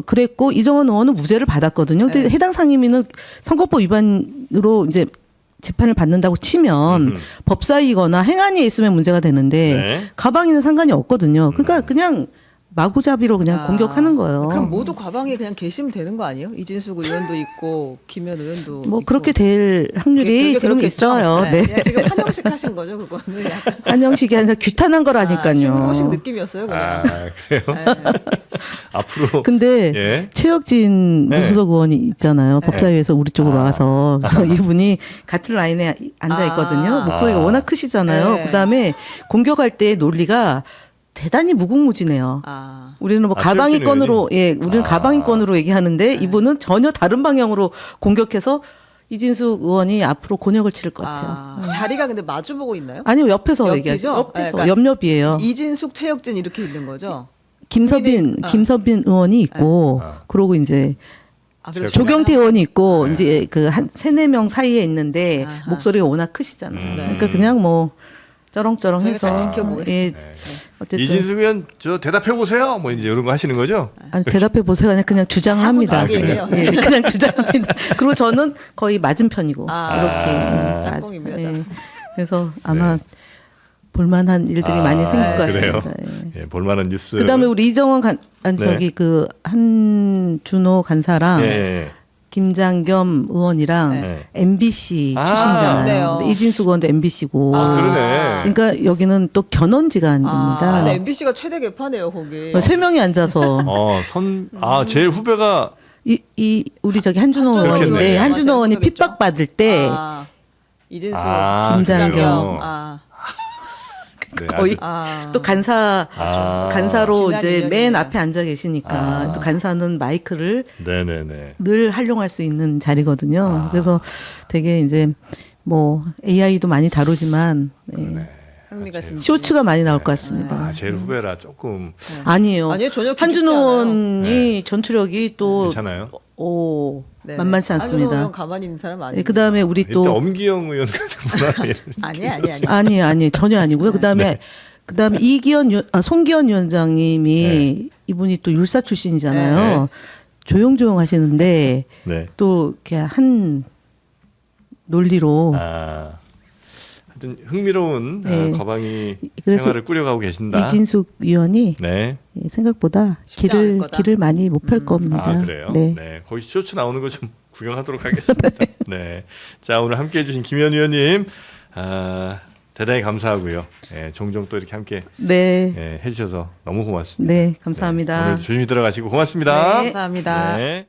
[SPEAKER 1] 그랬고 이정원 의원은 무죄를 받았거든요. 근데
[SPEAKER 3] 네.
[SPEAKER 1] 해당 상임위는 선거법 위반으로 이제 재판을 받는다고 치면 법사위거나 행안위에 있으면 문제가 되는데
[SPEAKER 2] 네.
[SPEAKER 1] 가방에는 상관이 없거든요. 그러니까 그냥 마구잡이로 그냥
[SPEAKER 3] 아,
[SPEAKER 1] 공격하는 거예요.
[SPEAKER 3] 그럼 모두 과방에 그냥 계시면 되는 거 아니에요? 이진숙 의원도 있고 김현 의원도
[SPEAKER 1] 뭐
[SPEAKER 3] 있고.
[SPEAKER 1] 그렇게 될 확률이
[SPEAKER 3] 그게
[SPEAKER 1] 지금
[SPEAKER 3] 그렇겠죠?
[SPEAKER 1] 있어요.
[SPEAKER 3] 네.
[SPEAKER 1] 네.
[SPEAKER 3] 그냥 지금 한영식 하신 거죠, 그거는. 약간.
[SPEAKER 1] 한영식이 아니라 규탄한 거라니까요.
[SPEAKER 3] 신고식 느낌이었어요, 그냥.
[SPEAKER 2] 아 그래요?
[SPEAKER 3] 네.
[SPEAKER 2] 앞으로
[SPEAKER 1] 근데
[SPEAKER 2] 예.
[SPEAKER 1] 최혁진
[SPEAKER 2] 네.
[SPEAKER 1] 무소속 의원이 있잖아요. 법사위에서 우리 쪽으로 와서 그래서 이분이 같은 라인에 앉아 있거든요.
[SPEAKER 3] 아.
[SPEAKER 1] 목소리가 워낙 크시잖아요.
[SPEAKER 3] 네.
[SPEAKER 1] 그다음에 공격할 때 논리가 대단히 무궁무진해요.
[SPEAKER 3] 아.
[SPEAKER 1] 우리는 뭐
[SPEAKER 2] 아,
[SPEAKER 1] 가방위권으로 우리는
[SPEAKER 2] 아.
[SPEAKER 1] 가방위권으로 얘기하는데 이분은 전혀 다른 방향으로 공격해서 이진숙 의원이 앞으로 곤욕을 치를 것 같아요.
[SPEAKER 3] 아, 자리가 근데 마주보고 있나요?
[SPEAKER 1] 아니요 옆에서
[SPEAKER 3] 옆이죠?
[SPEAKER 1] 얘기하죠. 옆에서
[SPEAKER 3] 네, 그러니까
[SPEAKER 1] 옆옆이에요.
[SPEAKER 3] 이진숙, 최혁진 이렇게 있는 거죠?
[SPEAKER 1] 김서빈 의원이 있고 그러고 이제
[SPEAKER 3] 아, 그래서
[SPEAKER 1] 조경태 의원이 있고 이제 그 한 세네 명 사이에 있는데
[SPEAKER 3] 아하.
[SPEAKER 1] 목소리가 워낙 크시잖아요.
[SPEAKER 3] 네.
[SPEAKER 1] 그러니까 그냥 뭐 쩌렁쩌렁해서
[SPEAKER 3] 저희가 잘 지켜보겠습니다.
[SPEAKER 1] 예, 어쨌든
[SPEAKER 2] 이진숙 의원 저 대답해 보세요. 뭐 이제 이런 거 하시는 거죠?
[SPEAKER 1] 아니, 대답해 보세요. 그냥 주장을 합니다.
[SPEAKER 3] 자기 얘기예요.
[SPEAKER 1] 예, 그냥 주장합니다. 그리고 저는 거의 맞은편이고
[SPEAKER 3] 아.
[SPEAKER 1] 이렇게
[SPEAKER 3] 짝꿍이며,
[SPEAKER 1] 예. 그래서 아마 볼만한 일들이 많이 생길 것
[SPEAKER 2] 그래요?
[SPEAKER 1] 같습니다. 예.
[SPEAKER 2] 예, 볼만한 뉴스.
[SPEAKER 1] 그다음에 우리 이정원 저기 그 한준호 간사랑
[SPEAKER 2] 예, 예.
[SPEAKER 1] 김장겸 의원이랑
[SPEAKER 3] 네.
[SPEAKER 1] MBC
[SPEAKER 2] 아,
[SPEAKER 1] 출신이잖아요.
[SPEAKER 3] 네요.
[SPEAKER 1] 근데 이진숙 의원도 MBC고.
[SPEAKER 2] 아, 그러네.
[SPEAKER 1] 그러니까 여기는 또 견원지간입니다.
[SPEAKER 3] 근데 MBC가 최대 개파네요, 거기.
[SPEAKER 1] 세 명이 앉아서
[SPEAKER 2] 제일 후배가
[SPEAKER 1] 이 우리 저기 한준호
[SPEAKER 3] 한준호
[SPEAKER 1] 의원인데
[SPEAKER 2] 의원이요.
[SPEAKER 1] 한준호
[SPEAKER 3] 맞아요.
[SPEAKER 1] 의원이
[SPEAKER 3] 그러겠죠.
[SPEAKER 1] 핍박 받을 때
[SPEAKER 3] 이진숙,
[SPEAKER 1] 김장겸.
[SPEAKER 2] 그래요? 네,
[SPEAKER 1] 거의
[SPEAKER 2] 아주-
[SPEAKER 1] 또 간사로
[SPEAKER 3] 지난
[SPEAKER 1] 이제
[SPEAKER 3] 인연이네요.
[SPEAKER 1] 맨 앞에 앉아 계시니까 또 간사는 마이크를
[SPEAKER 2] 네네네.
[SPEAKER 1] 늘 활용할 수 있는 자리거든요. 그래서 되게 이제 뭐 AI도 많이 다루지만
[SPEAKER 3] 흥미가 있습니다.
[SPEAKER 1] 쇼츠가 많이 나올 것 같습니다.
[SPEAKER 2] 제일 후배라 조금
[SPEAKER 1] 아니에요.
[SPEAKER 3] 아니요, 전혀
[SPEAKER 1] 한준호
[SPEAKER 3] 기죽지 않아요.
[SPEAKER 1] 의원이 전투력이 또
[SPEAKER 2] 괜찮아요.
[SPEAKER 3] 네네.
[SPEAKER 1] 만만치
[SPEAKER 3] 한준호
[SPEAKER 1] 않습니다.
[SPEAKER 3] 의원 가만히 있는 사람 아니에요.
[SPEAKER 1] 그다음에 우리
[SPEAKER 2] 일단
[SPEAKER 1] 또
[SPEAKER 2] 엄기영 의원 같은
[SPEAKER 3] 아니.
[SPEAKER 1] 아니 전혀 아니고요. 그다음에 송기현 위원장님이 이분이 또 율사 출신이잖아요.
[SPEAKER 2] 네.
[SPEAKER 1] 조용조용 하시는데
[SPEAKER 2] 네.
[SPEAKER 1] 또 이렇게 한 논리로
[SPEAKER 2] 하여튼 흥미로운
[SPEAKER 1] 네.
[SPEAKER 2] 과방위
[SPEAKER 1] 그래서
[SPEAKER 2] 생활을 꾸려가고 계신다.
[SPEAKER 1] 이진숙 의원이
[SPEAKER 2] 네.
[SPEAKER 1] 생각보다
[SPEAKER 3] 쉽지 않을 거다.
[SPEAKER 1] 길을 많이 못 펼 겁니다.
[SPEAKER 2] 아 그래요?
[SPEAKER 1] 네.
[SPEAKER 2] 네. 거기 쇼츠 나오는 거 좀 구경하도록 하겠습니다. 네. 자 오늘 함께해 주신 김현 의원님 대단히 감사하고요. 예, 종종 또 이렇게 함께
[SPEAKER 1] 네.
[SPEAKER 2] 해주셔서 너무 고맙습니다.
[SPEAKER 1] 네, 감사합니다.
[SPEAKER 2] 오늘 조심히 들어가시고 고맙습니다.
[SPEAKER 3] 네, 감사합니다.
[SPEAKER 2] 네.